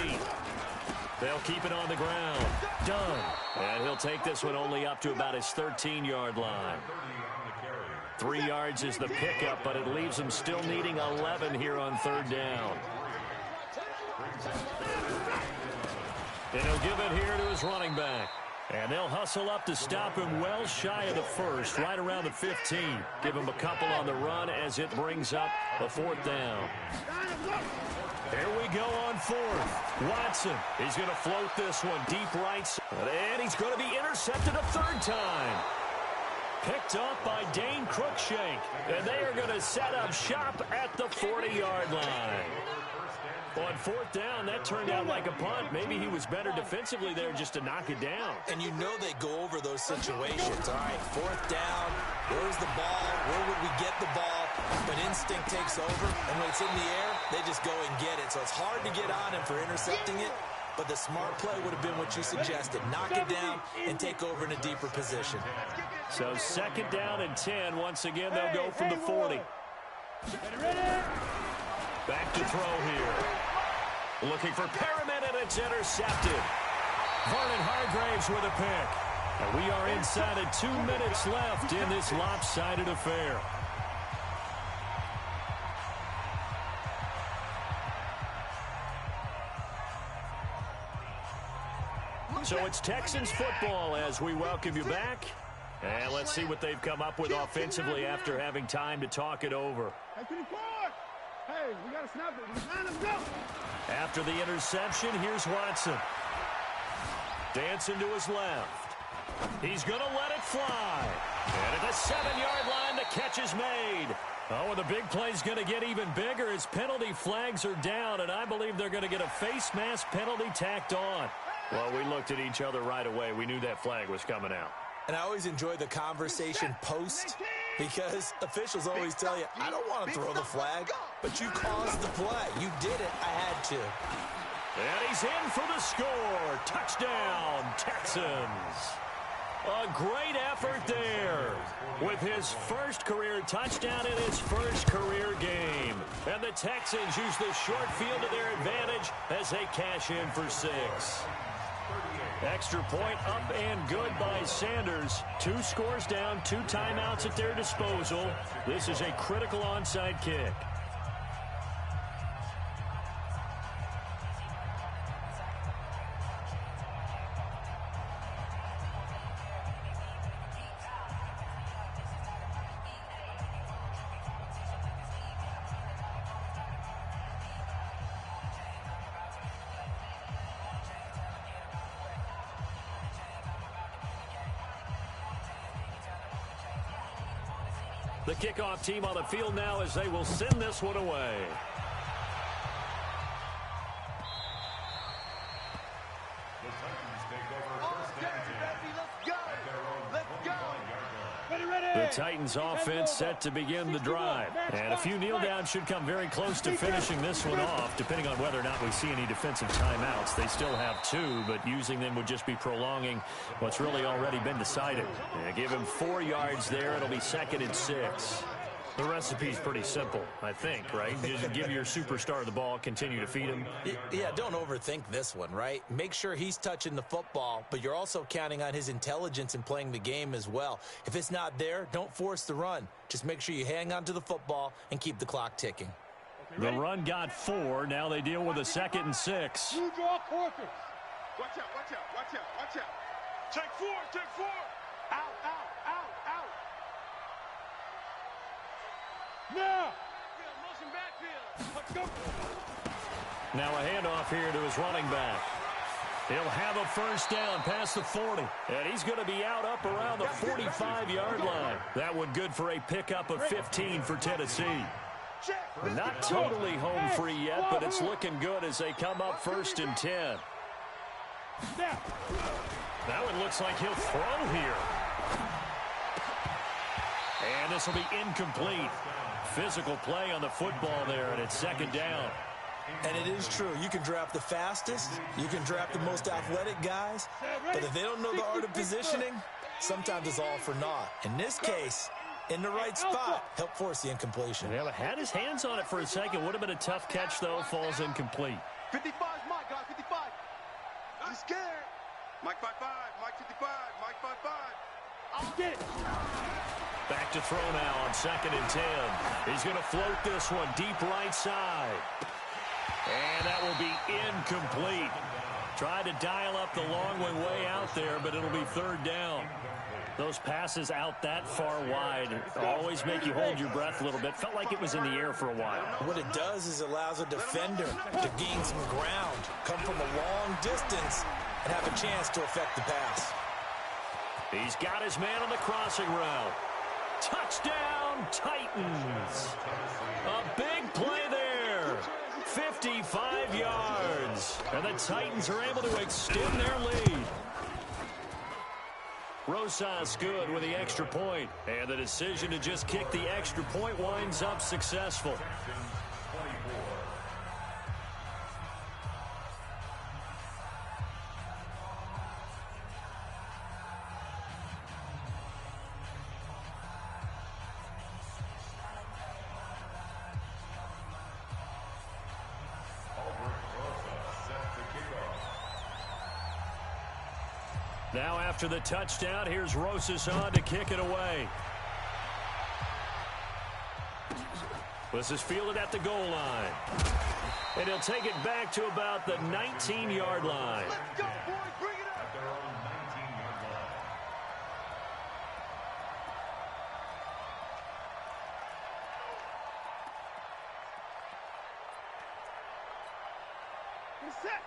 S3: They'll keep it on the ground. Done. And he'll take this one only up to about his 13-yard line. 3 yards is the pickup, but it leaves him still needing 11 here on 3rd down. And he'll give it here to his running back. And they'll hustle up to stop him well shy of the 1st, right around the 15. Give him a couple on the run as it brings up a 4th down. Here we go on 4th. Watson, he's going to float this one deep right side. And he's going to be intercepted a 3rd time. Picked up by Dane Cruikshank. And they are going to set up shop at the 40-yard line. On 4th down, that turned out like a punt. Maybe he was better defensively there just to knock it down.
S6: And you know they go over those situations. All right, 4th down, where's the ball? Where would we get the ball? But instinct takes over, and when it's in the air, they just go and get it. So it's hard to get on him for intercepting it, but the smart play would have been what you suggested. Knock it down and take over in a deeper position.
S3: So 2nd down and 10. Once again, they'll go from the 40. Back to throw here. Looking for Perriman, and it's intercepted. Vernon Hargraves with a pick. And we are inside of 2 minutes left in this lopsided affair. So it's Texans football as we welcome you back. And let's see what they've come up with offensively after having time to talk it over.
S4: Hey, we got to snap it. Line him, go.
S3: After the interception, here's Watson. Dancing to his left. He's going to let it fly. And at the 7-yard line, the catch is made. Oh, and the big play's going to get even bigger as penalty flags are down, and I believe they're going to get a face mask penalty tacked on. Well, we looked at each other right away. We knew that flag was coming out.
S6: And I always enjoy the conversation post because officials always tell you, I don't want to throw the flag, but you caused the play. You did it. I had to.
S3: And he's in for the score. Touchdown, Texans. A great effort there with his first career touchdown in his first career game. And the Texans use the short field to their advantage as they cash in for 6. Extra point up and good by Sanders. 2 scores down, 2 timeouts at their disposal. This is a critical onside kick. The kickoff team on the field now as they will send this one away.
S5: The Titans take over first and 10.
S4: Let's go. Let's go.
S3: The Titans offense set to begin the drive. And a few kneel downs should come very close to finishing this one off, depending on whether or not we see any defensive timeouts. They still have 2, but using them would just be prolonging what's really already been decided. Give him 4 yards there. It'll be 2nd and 6. The recipe's pretty simple, I think, right? Just give your superstar the ball, continue to feed him.
S6: Yeah, don't overthink this one, right? Make sure he's touching the football, but you're also counting on his intelligence in playing the game as well. If it's not there, don't force the run. Just make sure you hang on to the football and keep the clock ticking.
S3: The run got 4. Now they deal with a 2nd and 6.
S4: You draw quarters. Watch out, watch out, watch out, watch out. Take 4, take 4. Out, out, out, out. Now. Motion backfield. Let's go.
S3: Now a handoff here to his running back. He'll have a first down past the 40. And he's going to be out up around the 45-yard line. That one good for a pickup of 15 for Tennessee. Not totally home free yet, but it's looking good as they come up 1st and 10. That one looks like he'll throw here. And this will be incomplete. Physical play on the football there, and it's second down.
S6: And it is true. You can draft the fastest. You can draft the most athletic guys. But if they don't know the art of positioning, sometimes it's all for naught. In this case, in the right spot, help force the incompletion.
S3: Yeah, had his hands on it for a second. Would have been a tough catch, though. Falls incomplete.
S4: 55 is Mike, guys. 55. He's scared. Mike 55. Mike 55. Mike 55. I'll get it.
S3: Back to throw now on 2nd and 10. He's going to float this one deep right side. And that will be incomplete. Tried to dial up the long one way out there, but it'll be 3rd down. Those passes out that far wide always make you hold your breath a little bit. Felt like it was in the air for a while.
S6: What it does is it allows a defender to gain some ground, come from a long distance, and have a chance to affect the pass.
S3: He's got his man on the crossing route. Touchdown, Titans. A big play there. 55 yards. And the Titans are able to extend their lead. Rosas good with the extra point. And the decision to just kick the extra point winds up successful. Now after the touchdown, here's Rosas on to kick it away. This is fielded at the goal line. And he'll take it back to about the 19-yard line.
S4: Let's go, boys. Bring it up.
S5: At their own 19-yard line.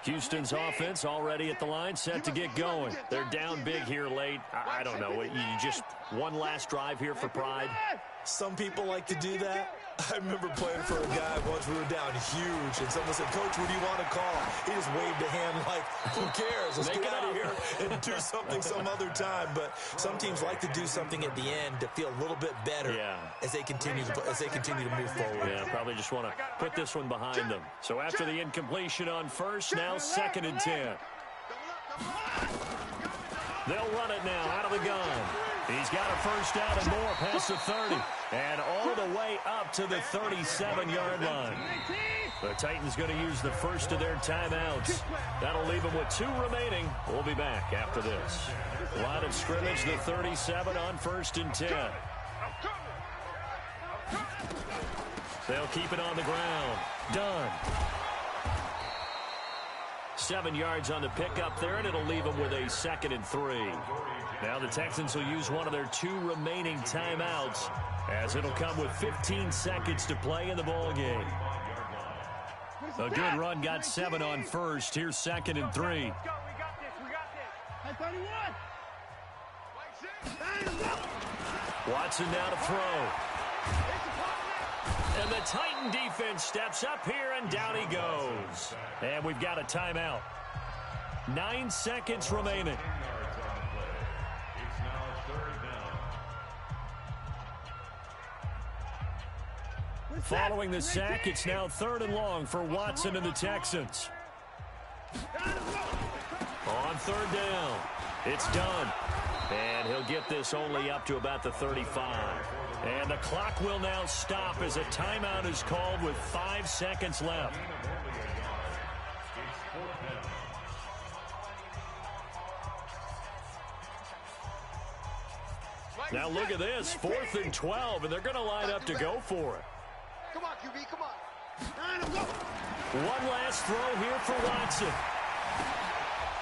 S3: Houston's offense already at the line, set to get going. They're down big here late. I don't know. You just one last drive here for pride.
S6: Some people like to do that. I remember playing for a guy once. We were down huge, and someone said, "Coach, what do you want to call?" He just waved a hand like, "Who cares? Let's get out of here and do something some other time." But some teams like to do something at the end to feel a little bit better as they continue to move forward.
S3: Yeah, probably just want to put this one behind them. So after the incompletion on first, now 2nd and 10. They'll run it now out of the gun. He's got a first down and more past the 30. And all the way up to the 37-yard line. The Titans going to use the first of their timeouts. That'll leave them with 2 remaining. We'll be back after this. Line of scrimmage, the 37 on 1st and 10. They'll keep it on the ground. Done. 7 yards on the pickup there, and it'll leave them with a 2nd and 3. Now the Texans will use one of their 2 remaining timeouts, as it'll come with 15 seconds to play in the ball game. A good run, got 7 on first. Here's 2nd and 3.
S4: We got this. 31.
S3: Watson now to throw. And the Titan defense steps up here, and down he goes. And we've got a timeout. 9 seconds remaining.
S5: It's now 3rd down.
S3: Following the sack, it's now 3rd and long for Watson and the Texans. On 3rd down, it's done. And he'll get this only up to about the 35. And the clock will now stop as a timeout is called with 5 seconds left. Now look at this, 4th and 12, and they're going to line up to go for it.
S4: Come on, QB, come on.
S3: One last throw here for Watson.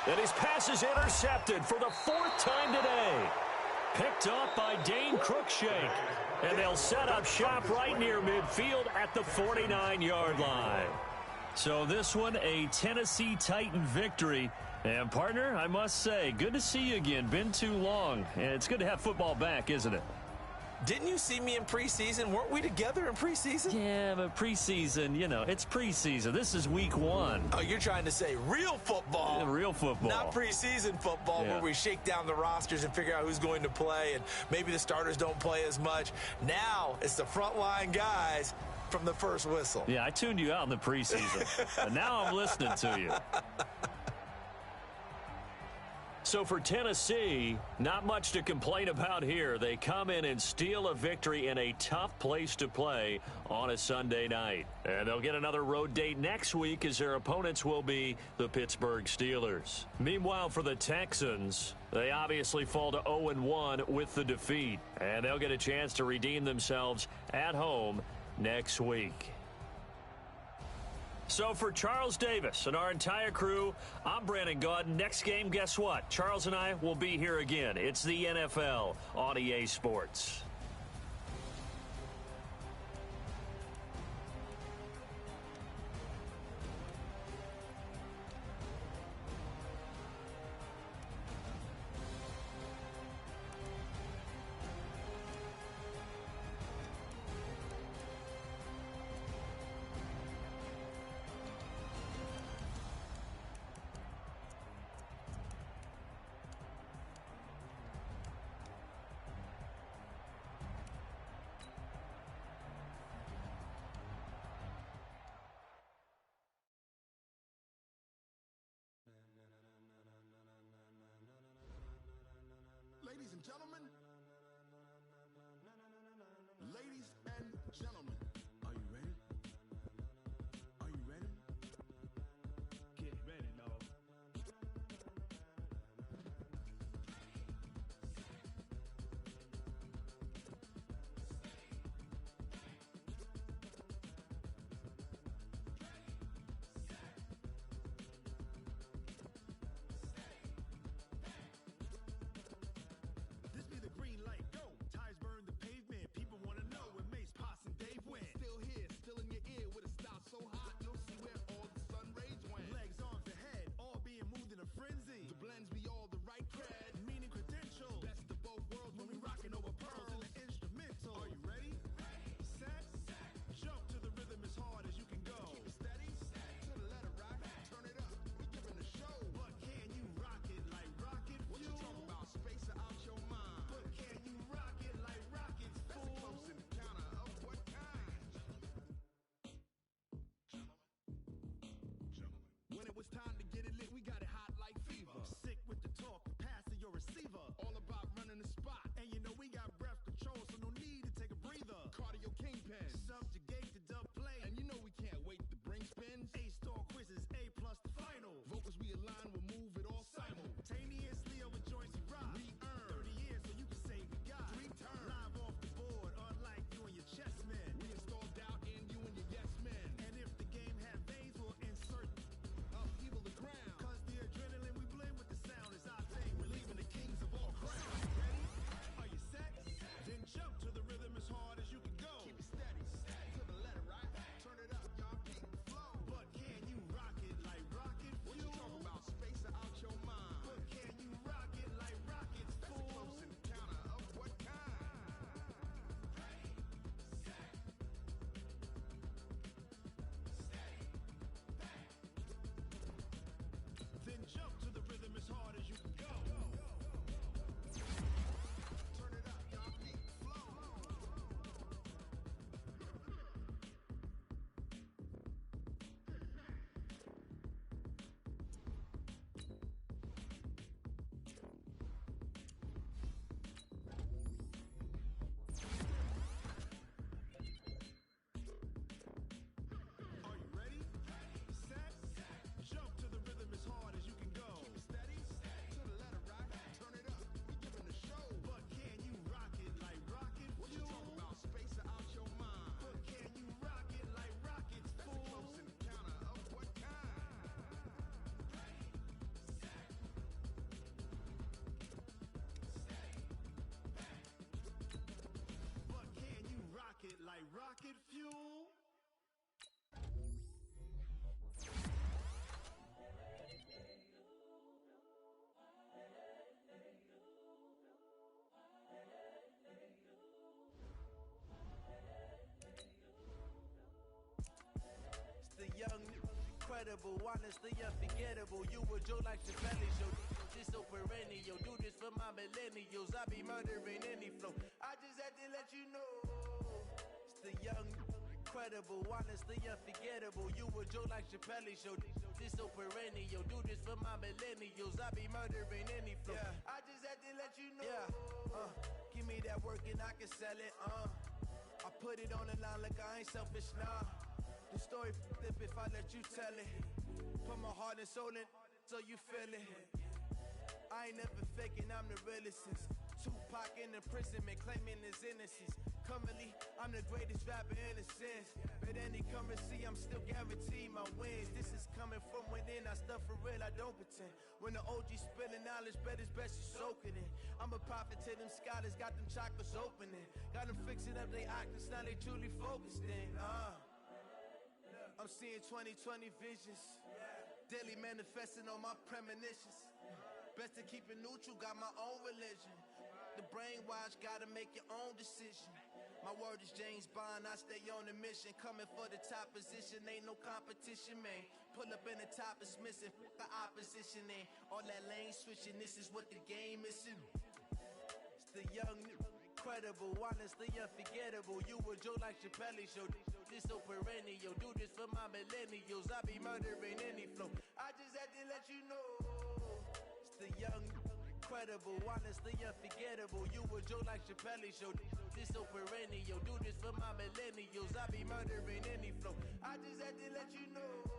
S3: And his pass is intercepted for the 4th time today. Picked up by Dane Cruikshank. And they'll set up shop right near midfield at the 49-yard line. So this one, a Tennessee Titan victory. And, partner, I must say, good to see you again. Been too long. And it's good to have football back, isn't it?
S6: Didn't you see me in preseason? Weren't we together in preseason?
S3: Yeah, but preseason, it's preseason. This is week 1.
S6: Oh, you're trying to say real football.
S3: Yeah, real football.
S6: Not preseason football where we shake down the rosters and figure out who's going to play, and maybe the starters don't play as much. Now it's the frontline guys from the first whistle.
S3: Yeah, I tuned you out in the preseason, but now I'm listening to you. So for Tennessee, not much to complain about here. They come in and steal a victory in a tough place to play on a Sunday night. And they'll get another road date next week as their opponents will be the Pittsburgh Steelers. Meanwhile, for the Texans, they obviously fall to 0-1 with the defeat. And they'll get a chance to redeem themselves at home next week. So for Charles Davis and our entire crew, I'm Brandon Gaudin. Next game, guess what? Charles and I will be here again. It's the NFL on EA Sports.
S7: Ladies and gentlemen, ladies and gentlemen, are you ready? Are you ready? Get ready, dog. This be the green light, go. Tires burn the pavement. People want to know where Mace, Poss, and Dave went. Still here, still in your ear with a style so hot, you'll see where all the sun rays went. Legs, arms, and head, all being moved in a frenzy. The blends be all the right cred, meaning credentials. Best of both worlds when we rocking over pearls in the instrumental. Are you ready? Set, jump to the rhythm as hard as you can go. Keep it steady, to the letter rock, turn it up. We giving a show, but can you rock it like rocket fuel? What you talking about? Space out your mind. But can you rock it like rockets, fool? That's a close encounter of what kind? When it was time to get it lit, we got it hot like fever. Sick with the talk, pass to your receiver. All about running the spot. And you know we got breath control, so no need to take a breather. Cardio kingpin, subjugate the dub play. And you know we can't wait to bring spins. A-star quizzes, A+ the final. Vocals we align, we'll move it all simultaneously over joints we rock. We earn 30 years, so you can say we got 3 turns. Live off the board, unlike you and your chess men. We install doubt in you and your yes men. And if the game had veins, we'll insert upheaval the ground.
S8: incredible, honestly unforgettable. You a joke like Chappelle show. This so perennial, do this for my millennials. I be murdering any flow. I just had to let you know. It's the young, incredible, honestly unforgettable. You a joke like Chappelle show. This so perennial, do this for my millennials. I be murdering any flow. Yeah. I just had to let you know. Yeah. Give me that work and I can sell it. I put it on the line like I ain't selfish, nah. The story flip if I let you tell it. Put my heart and soul in so you feel it. I ain't never faking, I'm the realest since Tupac in imprisonment, claiming his innocence. Currently, I'm the greatest rapper in a sense. But any currency, I'm still guaranteed my wins. This is coming from within, I stuff for real, I don't pretend. When the OG spilling knowledge, bet it's best you soak it in. I'm a prophet to them scholars, got them chakras opening. Got them fixing up they octaves, now they truly focused in. I'm seeing 2020 visions, daily manifesting on my premonitions. Best to keep it neutral, got my own religion. The brainwash, gotta make your own decision. My word is James Bond, I stay on a mission. Coming for the top position, ain't no competition, man. Pull up in the top is missing, the opposition ain't. All that lane switching, this is what the game missing. It's the young, incredible, honestly unforgettable. You a joke like Chappelle show. This so perennial, do this for my millennials. I be murdering any flow. I just had to let you know. It's the young, incredible, honestly unforgettable. You a joke like Chappelle show. This so perennial, do this for my millennials. I be murdering any flow. I just had to let you know.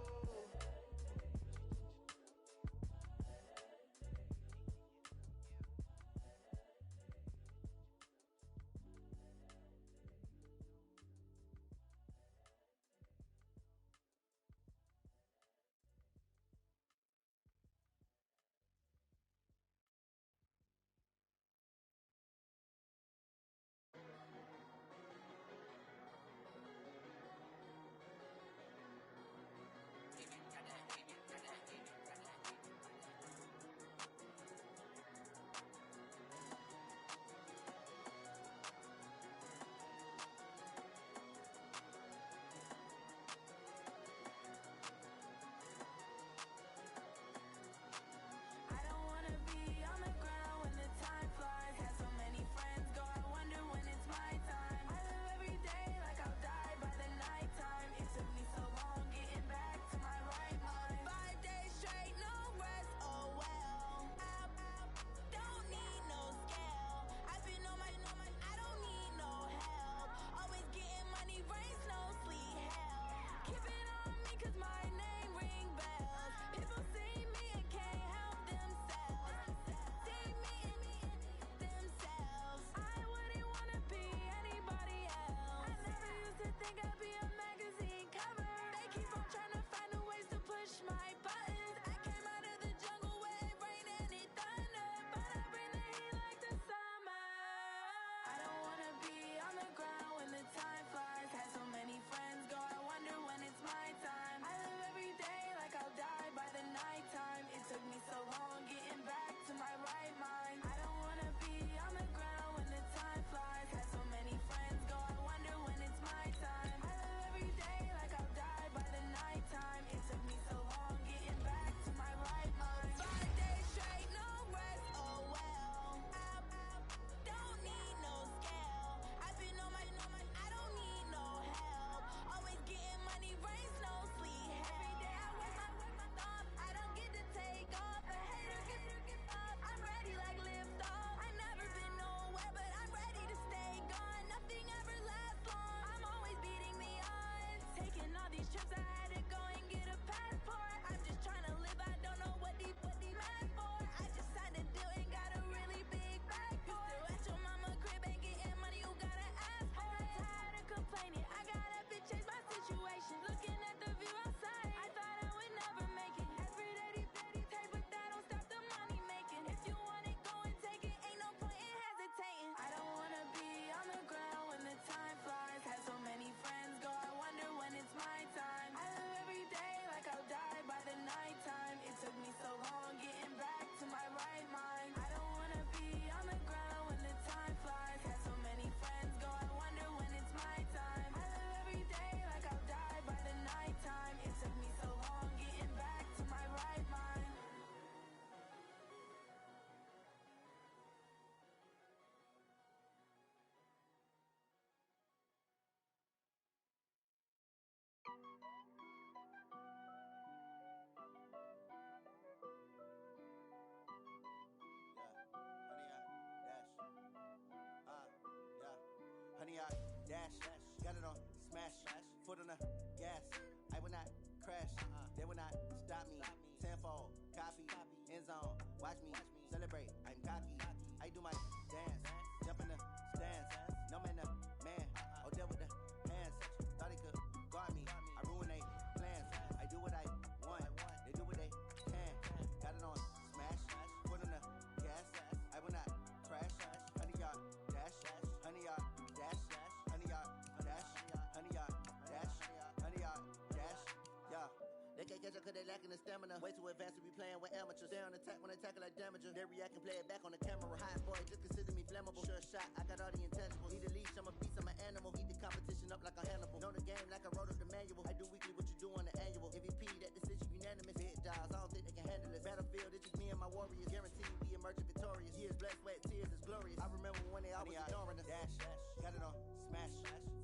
S1: Time flies, had so many friends go, I wonder when it's my time.
S8: dash. Got it on smash. Foot on the gas. I will not crash. They will not stop me. Tenfold, copy, end zone. Watch me celebrate. I'm cocky. I do my dance. Jump in the stands. No man, the man. Oh, deal with the hands. Thought he could guard me. I ruin they plans. I do what I want. They do what they can. Got it on smash. Foot on the gas. I will not crash. 100-yard dash. 100-yard dash. 100-yard dash. 100-yard dash. 100-yard dash. Yeah. They can't catch up cause they lacking the stamina. Way too advanced to be playing with amateurs. Stay on attack when they tackle like damager. They react and play it back on the camera. Hot boy, just consider me flammable. Sure shot, I got all the intangibles. Need a leash, I'm a beast, I'm an animal. Heat the competition up like a Hannibal. Know the game like I wrote up the manual. I do weekly what you do on the annual. MVP, that decision unanimous. Hit dials, I don't think they can handle it. Battlefield, it's just me and my warriors. Guaranteed we emerging victorious. Years, blood, sweat, tears, it's glorious. I remember when they always ignoring us. Dash, got it on smash.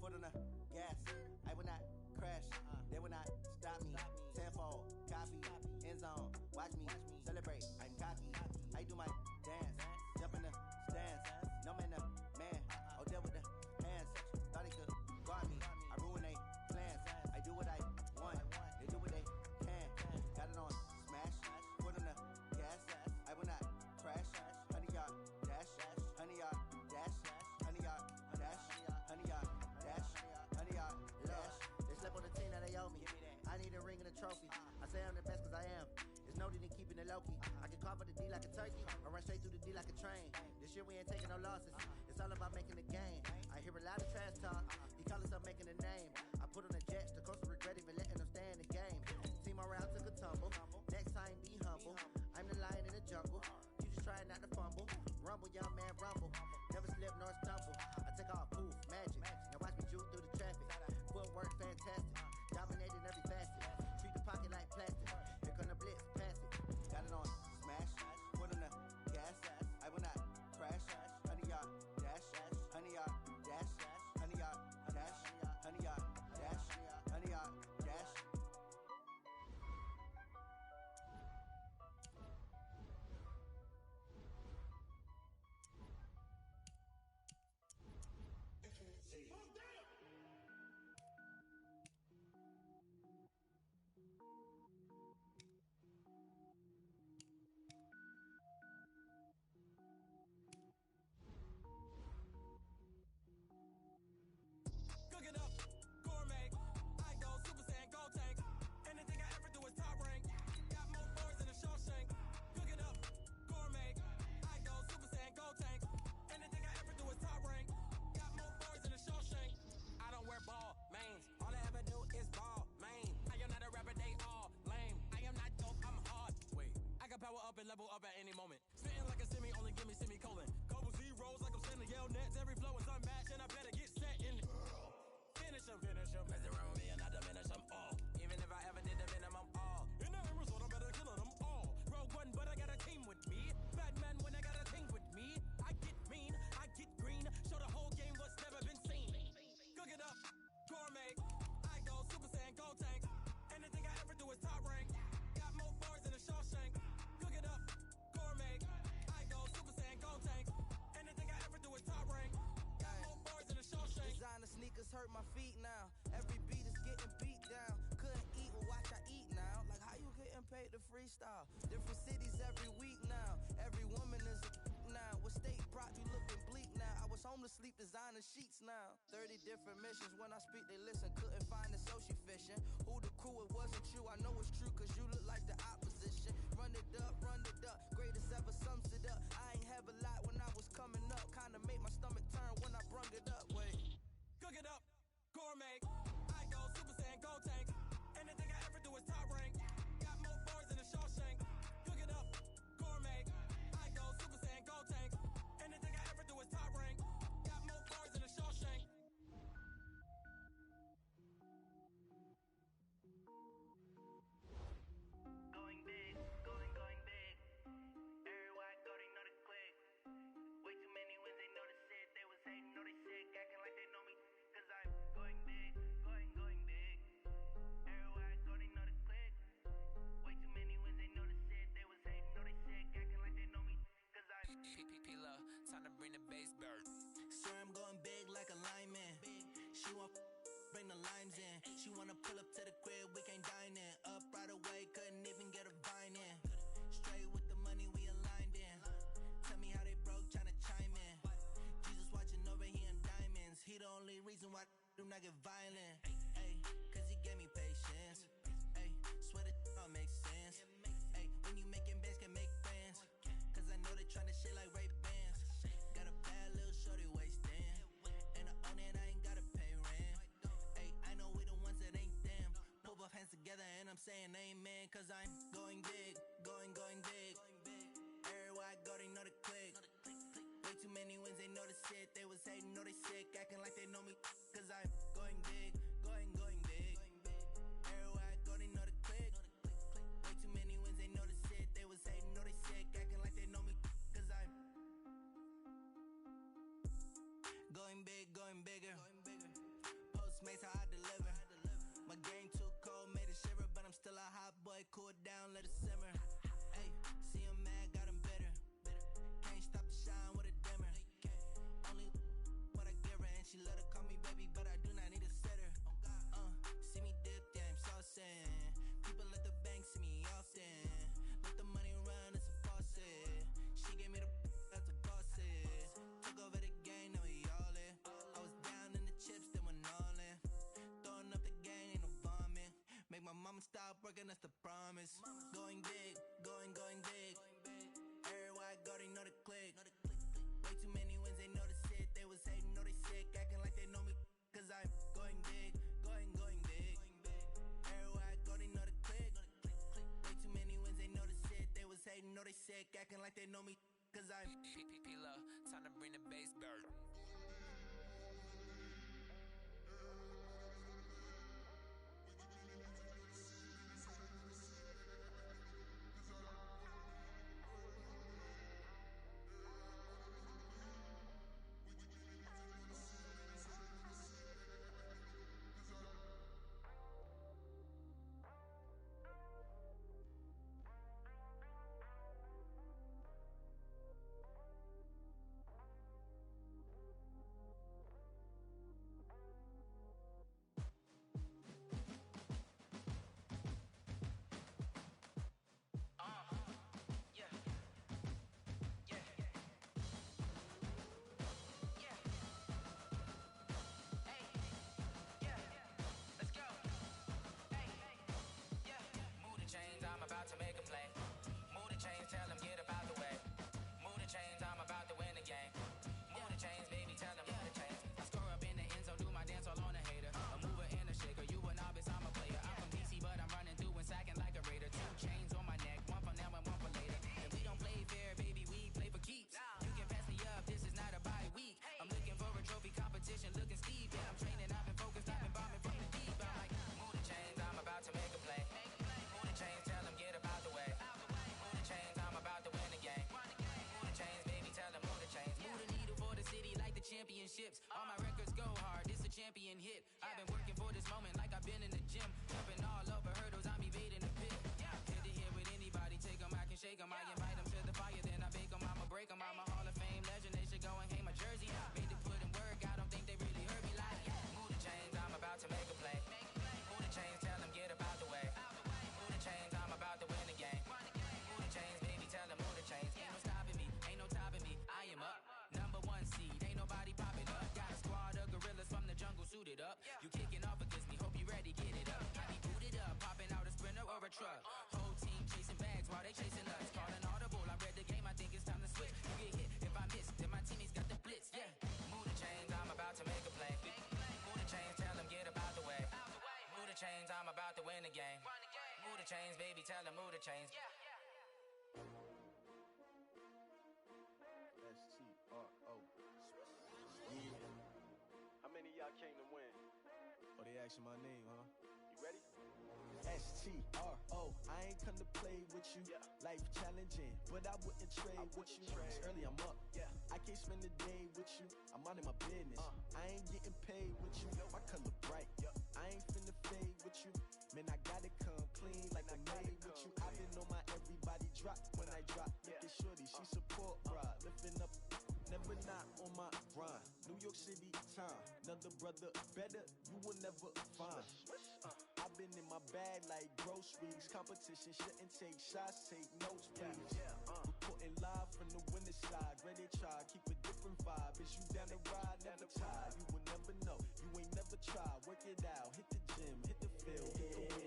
S8: Foot on the gas. I will not crash. They will not stop me. Tenfold, copy, end zone. Watch me celebrate. I'm cocky. I do my dance. Jump in the stands. No man, the man. Oh, deal with the hands. Thought he could guard me. I ruin they plans. I do what I want. They do what they can. Got it on smash. Foot on the gas. I will not crash. 100-yard dash. 100-yard dash. 100-yard dash. 100-yard dash. 100-yard dash. They slept on the team that they owe me. I need a ring and a trophy. I say I'm the best cause I am. It's noted in keeping it low-key. I can carve for the D like a turkey. I run straight through the D like a train. This year we ain't taking no losses. It's all about making the game. I hear a lot of trash talk. He call himself making a name. I put on the Jets. The coach regret even letting them stay in the game. Team around took a tumble. Next time be humble. I'm the lion in the jungle. You just trying not to fumble. Rumble, young man, rumble. Never slip nor stumble. I take off, poof, magic. Now watch me juke through the traffic. Footwork fantastic. Dominating every facet. Treat the pocket like plastic. Here come the blitz, pass it. Got it on smash. Foot on the gas. I will not crash. 100-yard dash. 100-yard dash. 100-yard dash. 100-yard dash. 100-yard dash.
S9: Cook it up, gourmet. I go Super Saiyan, go tank. Anything I ever do is top rank. Got more boards than a Shawshank. Cook it up, gourmet. I go Super Saiyan, go tank. Anything I ever do is top rank. Got more boards than a Shawshank. I don't wear ball mains. All I ever do is ball main. I am not a rapper, they all lame. I am not dope, I'm hard. Wait, I can power up and level up at any moment. Spitting like a semi, only give me semicolon. Couple zeros like I'm sending yell nets. Every flow is unmatched and I better get set in it. Finish them. Mess around with me and I diminish them all. Even if I ever did the minimum all. In the result, I'm better killing them all. Rogue one, but I got a team with me. Batman when I got a team with me. I get mean, I get green. Show the whole game what's never been seen. Cook it up, gourmet. I go Super Saiyan, go tank. Anything I ever do is top rank. Got more bars than a Shawshank. Cook it up, gourmet. I go Super Saiyan, go tank. Anything I ever do is top rank. Got more bars than a Shawshank.
S8: Designer sneakers hurt my feet now. Every beat is getting beat down. Couldn't eat, well watch I eat now. Like how you getting paid to freestyle? Different cities every week now. Every woman is a now. With state prop, you looking bleak now. I was home to sleep, designer sheets now. 30 different missions. When I speak, they listen. Couldn't find it, so she fishing. Who the crew, it wasn't you. I know it's true, cause you look like the opposition. Run it up, greatest ever sums it up. I ain't have a lot when I was coming up. Kinda made my stomach turn when I brung it up. Wait.
S9: Cook it up, gourmet. I go Super Saiyan, go tank. Anything I ever do is top rank. Got more bars than a Shawshank. Cook it up, gourmet. I go Super Saiyan, go tank. Anything I ever do is top rank. Got more bars than a Shawshank.
S8: Going big, going big. Everywhere I go, they know the click. Way too many wins, they know the shit. They was hating, know they sick, acting like they know me. Cause I'm going big, going big. Everywhere I go, they know the click. Way too many wins, they know the shit. They was hating, know they sick, acting like they know me. Cause I'm
S9: P-P-P-Love, time to bring the bass bird.
S8: Swear I'm going big like a lineman. She want bring the limes in. She wanna pull up to the crib, we can't dine in. Up right away, couldn't even get a vine in. Straight with the money, we aligned in. Tell me how they broke, tryna chime in. Jesus watching over, he in diamonds. He the only reason why do not get violent. Ay, cause he gave me patience. Ay, swear that all makes sense. Ay, when you making bands, can make friends. Cause I know they tryna shit like Ray-Bans. Got a bad little shorty wasting. And I own it, I ain't gotta pay rent. Ay, I know we the ones that ain't them. Put both hands together and I'm saying amen. Cause I'm going big, going big. Everywhere I go, they know the click. Way too many wins, they know the shit. They was hating, know they sick, acting like they know me. Cause I'm going big, going big. Everywhere I go, they know the click. Way too many wins, they know the shit. They was hating, know they sick, acting like they know me. Cause I'm going big, going bigger. Postmates, how I deliver. My game too cold, made it shiver. But I'm still a hot boy, cool it down, let it simmer. Hey, see him mad, got him bitter. Can't stop the shine with a dimmer. Only what I give her, and she let her call me baby, but I do not need a sitter. See me dip, yeah, I'm saucing. People at the bank see me often. Let the money run, it's a faucet. She gave me the that's a faucet. Took over the game, now we all in. I was down in the chips, then went all in. Throwing up the gang, ain't no vomit. Make my mama stop working, that's the promise. Going big, going big. Everywhere I go, they know the click. Way too many wins, they know the shit. They was hating, know they sick, acting like they know me. Cause I'm going big, going big. Everywhere I go, they know the click. Way too many wins, they know the shit. They was hating, know they sick, acting like they know me. Cause I'm
S9: P-P-P-Lo, time to bring the bass back. To make a play. Move the chains, tell them get about the way. Move the chains, I'm about to win the game. Move the chains, baby, tell them move the chains. I score up in the end zone, do my dance all on a hater. A mover and a shaker, you a novice, I'm a player. I'm from DC, but I'm running through and sacking like a raider. 2 chains on my neck, one for now and one for later. And we don't play fair, baby, we play for keeps. You can pass me up, this is not a bye week. I'm looking for a trophy competition, looking steep. Yeah, I'm training, I've been focused, I've been bombing from the deep. I'm like, move the chains, I'm about to make a play. Move the chains, tell them get about the way. Move the chains, I'm about to win the game. Move the chains, baby, tell them move the chains. Move the needle for the city like the championships. All my records go hard, this a champion hit. I've been working for this moment like I've been in the gym. Jumping all over hurdles, I'm evading the pit. Hit to hit with anybody, take them, I can shake them. I invite them to the fire, then I bake them. I'ma break them, I'm a Hall of Fame legend. They should go and hang my jersey. Made to put in work, I don't think they really heard me like. Move the chains, I'm about to make a play. Move the chains, tell them get about the way. Move the chains, I'm about to win the game. Move the chains, baby, tell them move the chains. Ain't no stopping me, ain't no topping me. I am up, number 1 seed, ain't nobody popping up. Got a squad of gorillas from the jungle suited up. You kicking off against me, hope you ready, get it up. I be booted up, popping out a Sprinter or a truck. Whole team chasing bags while they chasing us. Calling audible, I read the game, I think it's time to switch. You get hit, if I miss, then my teammates got the blitz, yeah. Move the chains, I'm about to make a play. Move the chains, tell them get about the way. Move the chains, I'm about to win the game. Move the chains, baby, tell them move the chains.
S4: S-T-R-O. Yeah. How many of y'all came to win?
S10: Oh, they asking my name, huh?
S4: You ready?
S10: S-T-R-O. I ain't come to play with you. Life challenging, but I wouldn't trade with you. It's early, I'm up. I can't spend the day with you. I'm minding my business. I ain't getting paid with you. My color bright. I ain't finna fade with you. Man, I gotta come clean like I made with you. I've been on my everybody drop when I drop. Look at shorty, she support ride. Lifting up, never not on my grind. New York City time. Another brother better, you will never find. I've been in my bag like groceries. Competition shouldn't take shots, take notes, please. Reporting live from the winter side. Ready to try, keep a different vibe. Is you down the ride, never tired. You will never know, you ain't never tried. Work it out, hit the gym, hit the field.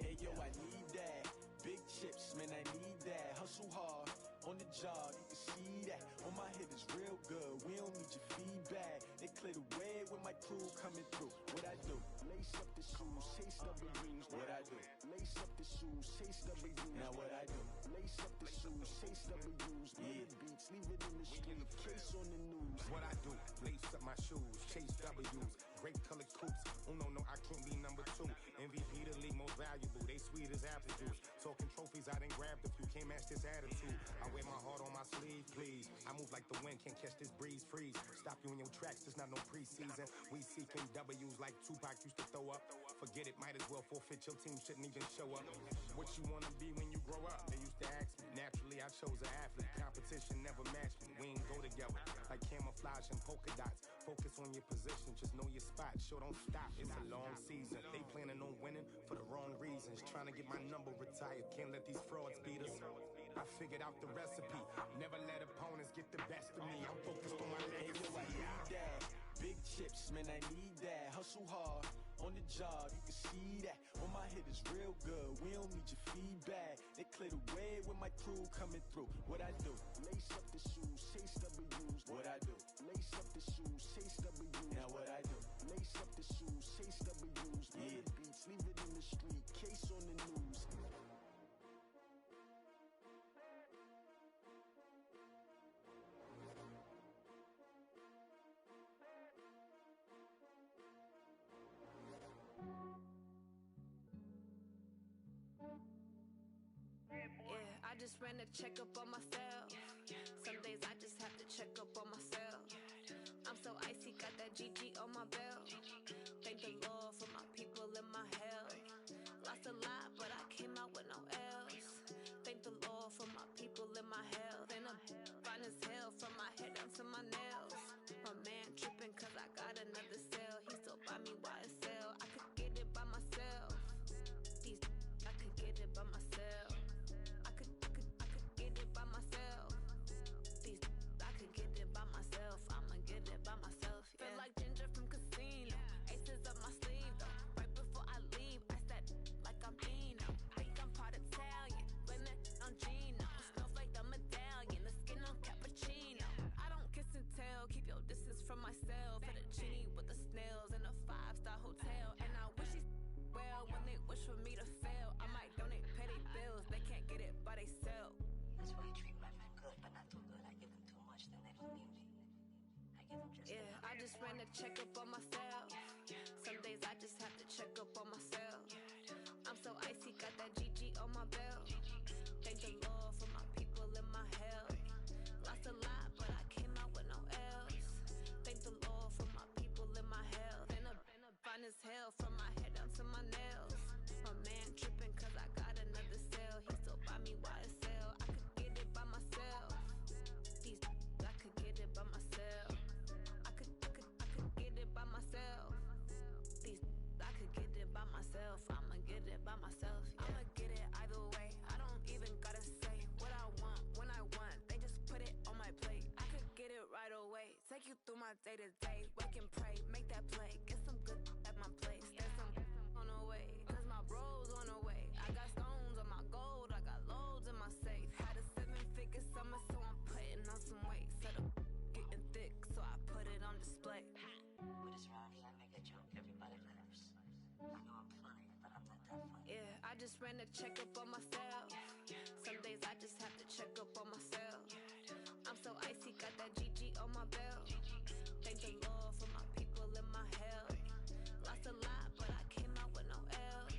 S10: Hey yo, I need that. Big chips, man, I need that. Hustle hard, on the job, you can see that. On my head is real good, we don't need your feedback. They clear the way with my crew coming through. What I do? Lace up the shoes, chase W's. What I do? Lace up the shoes, chase W's. Now what I do? Lace up the shoes, chase W's. Yeah, beats, leave it in the street, case on the news.
S11: What I do? Lace up my shoes, chase W's. Great colored coops. Oh no, I can't be number 2. MVP the league most valuable. They sweet as apple juice. Talking trophies, I done grabbed a few. Can't match this attitude. I wear my heart on my sleeve, please. I move like the wind, can't catch this breeze, freeze. Stop you in your tracks, there's not no preseason. We seeking W's like Tupac used to throw up. Forget it, might as well forfeit. Your team shouldn't even show up. What you wanna be when you grow up? They used to ask me. Naturally, I chose an athlete. Competition never matched me. We ain't go together like camouflage and polka dots. Focus on your position, just know your spot. Show don't stop, it's a long season. They planning on winning for the wrong reasons. Trying to get my number retired, can't let these frauds beat us. I figured out the recipe. Never let opponents get the best of me. I'm focused on my legacy.
S10: I need that. Big chips, man, I need that. Hustle hard, on the job, you can see that. On my head is real good, we don't need your feedback. They clear the way with my crew coming through. What I do? Lace up the shoes, chase W's. What I do? Lace up the shoes, chase W's. Now what I do? Lace up the shoes, chase W's. Yeah, beats, leave it in the street, case on the news.
S1: Yeah, I just ran a checkup on myself. Some days I just have to check up on myself. I'm so icy, got that GG on my belt. Thank the Lord for my people and my health. Lost a lot, but I came out with no L's. Thank the Lord for my people and my health. And I'm fine as hell from my head down to my nails. My man tripping cause I got another cell. He still buy me YSL. I could get it by myself. These I could get it by myself. I could get it by myself. These I could get it by myself. I'ma get it by myself. Yeah. Feel like Ginger from Casino. Aces up my sleeve though. Right before I leave, I said like I'm Dino. Think I'm part Italian. Blame that on Gino. Snowflake the medallion. The skin on cappuccino. I don't kiss and tell. Keep your distance from myself. Fettuccine with the snails in a 5-star hotel. And I wish he's well when they wish for me to fail. I might donate petty bills. They can't get it by themselves.
S2: That's why I treat my friend good, but not too good. I give them too much, then they don't need me. I give them just
S1: Yeah, I just ran a checkup on myself. Some days I just have to check up on myself. I'm so icy, got that GG on my belt. Thank the Lord for my people and my health. Lost a lot, but I came out with no L's. Thank the Lord for my people and my health. And I'm fine as hell from my head down to my nails. My man tripping cause I got another cell. He still buy me YSL. I could get it by myself. These I could get it by myself. I could get it by myself. These I could get it by myself. I'ma get it by myself. Yeah. I'ma get it either way. I don't even gotta say what I want when I want. They just put it on my plate. I could get it right away. Take you through my day to day. Wake and pray, make that play. Get some good at my place. There's some on the way. Cause my bros on the way. I got stones on my gold. I got loads in my safe. Had a 7-figure summer, so I'm putting on some weight. Set up getting thick, so I put it on display.
S2: With this round, I make a joke, everybody laughs. I know I'm funny, but I'm not that funny.
S1: Yeah, I just ran a checkup on myself. Some days I just have to check up on myself. I'm so icy, got that GG on my belt. Thank the Lord for my people and my health. Lost a lot, but I came out with no L's.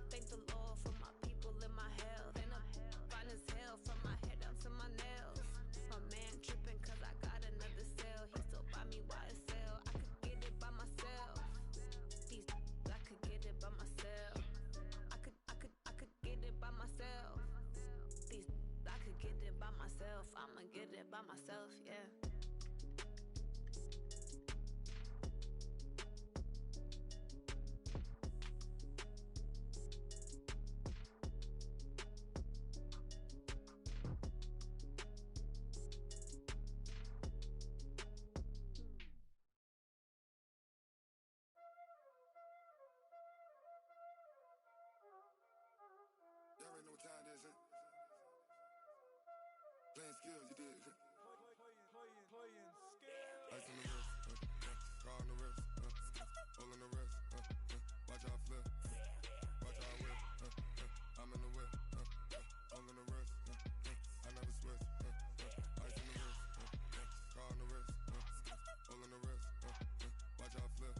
S1: Thank the Lord for my people and my health. And I'm fine as hell from my head down to my nails. My man tripping cause I got another cell. He still buy me YSL. I could get it by myself. These I could get it by myself. I could get it by myself.
S12: on the wrist, all on the wrist, watch how I flip, watch how I whip, I'm in the whip, all on the wrist, I never switch, ice in the wrist, car on the wrist, all on the wrist, watch how I flip,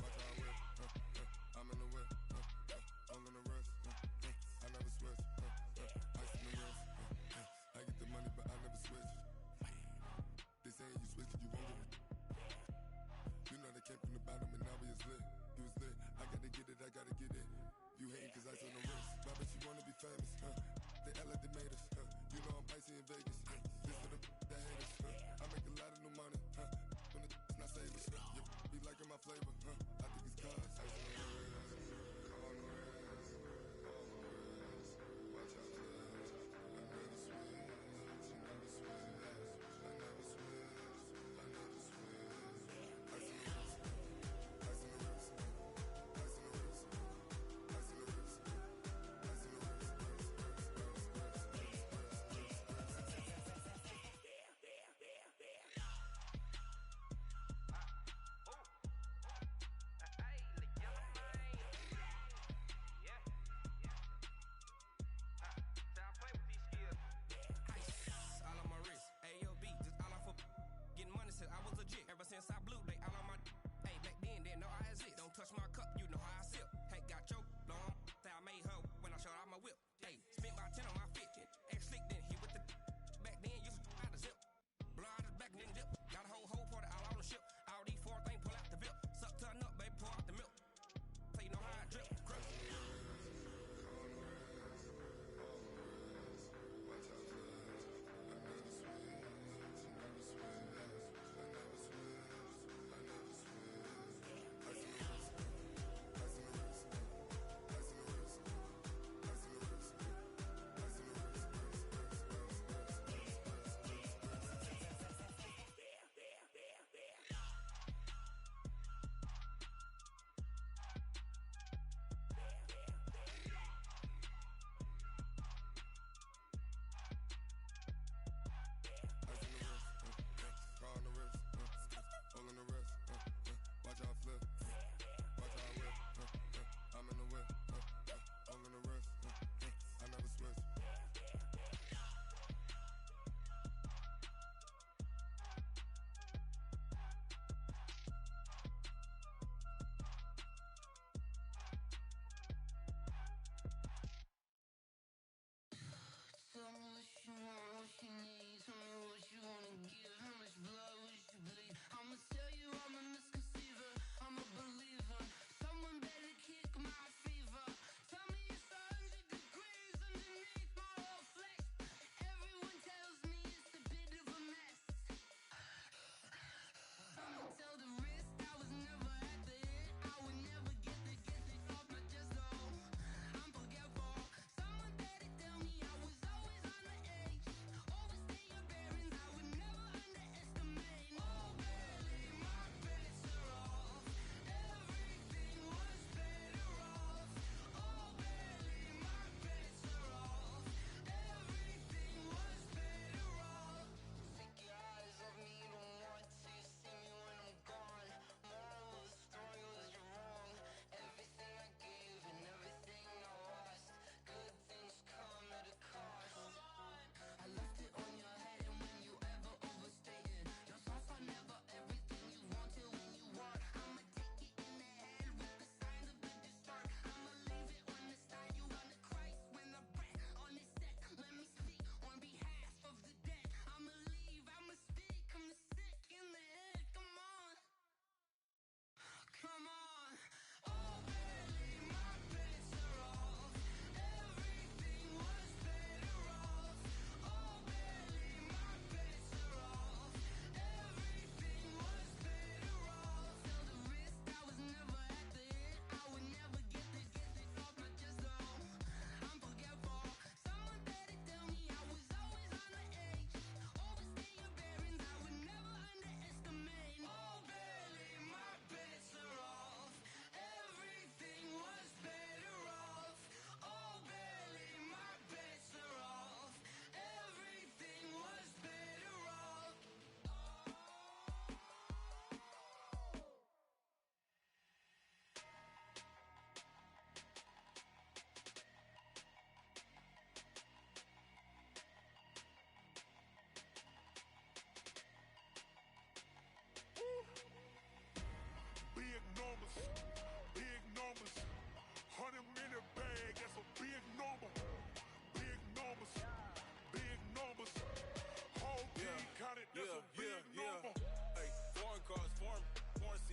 S12: watch how I whip, I'm in the whip, all on the wrist, I never switch, ice in the wrist, I get the money but I never switch. They saying you switch 'cause you won't get it. You know they came from the bottom and now we is lit. You was lit, I gotta get it, I gotta get it. You hating 'cause ice on the wrist. My bitch, you wanna be famous, They act like they made us, You know I'm icy in Vegas, This for the that hate us, I make a lot of new money, When the not save us, Be liking my flavor, I think it's cause ice on the wrist, on the wrist, on the wrist. Watch out, flash. I never switch, you never switch. I never switch, I never switch. Ice on the wrist, ice on the wrist, ice on the wrist, ice on the wrist, ice on the wrist,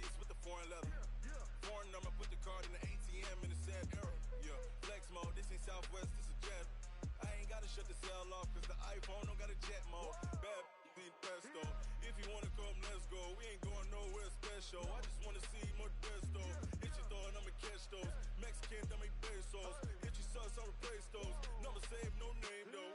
S12: seats with the foreign leather. Foreign number, put the card in the ATM in the sad era. Yeah, flex mode, this ain't Southwest, this is jet. I ain't gotta shut the cell off, cause the iPhone don't got a jet mode. Bad need pesto. If you wanna come, let's go. We ain't going nowhere special. I just wanna see more desto. Hit your throw and I'ma catch those. Mexican, dummy pesos. Hit your sauce, I'll replace those. Number save, no name though.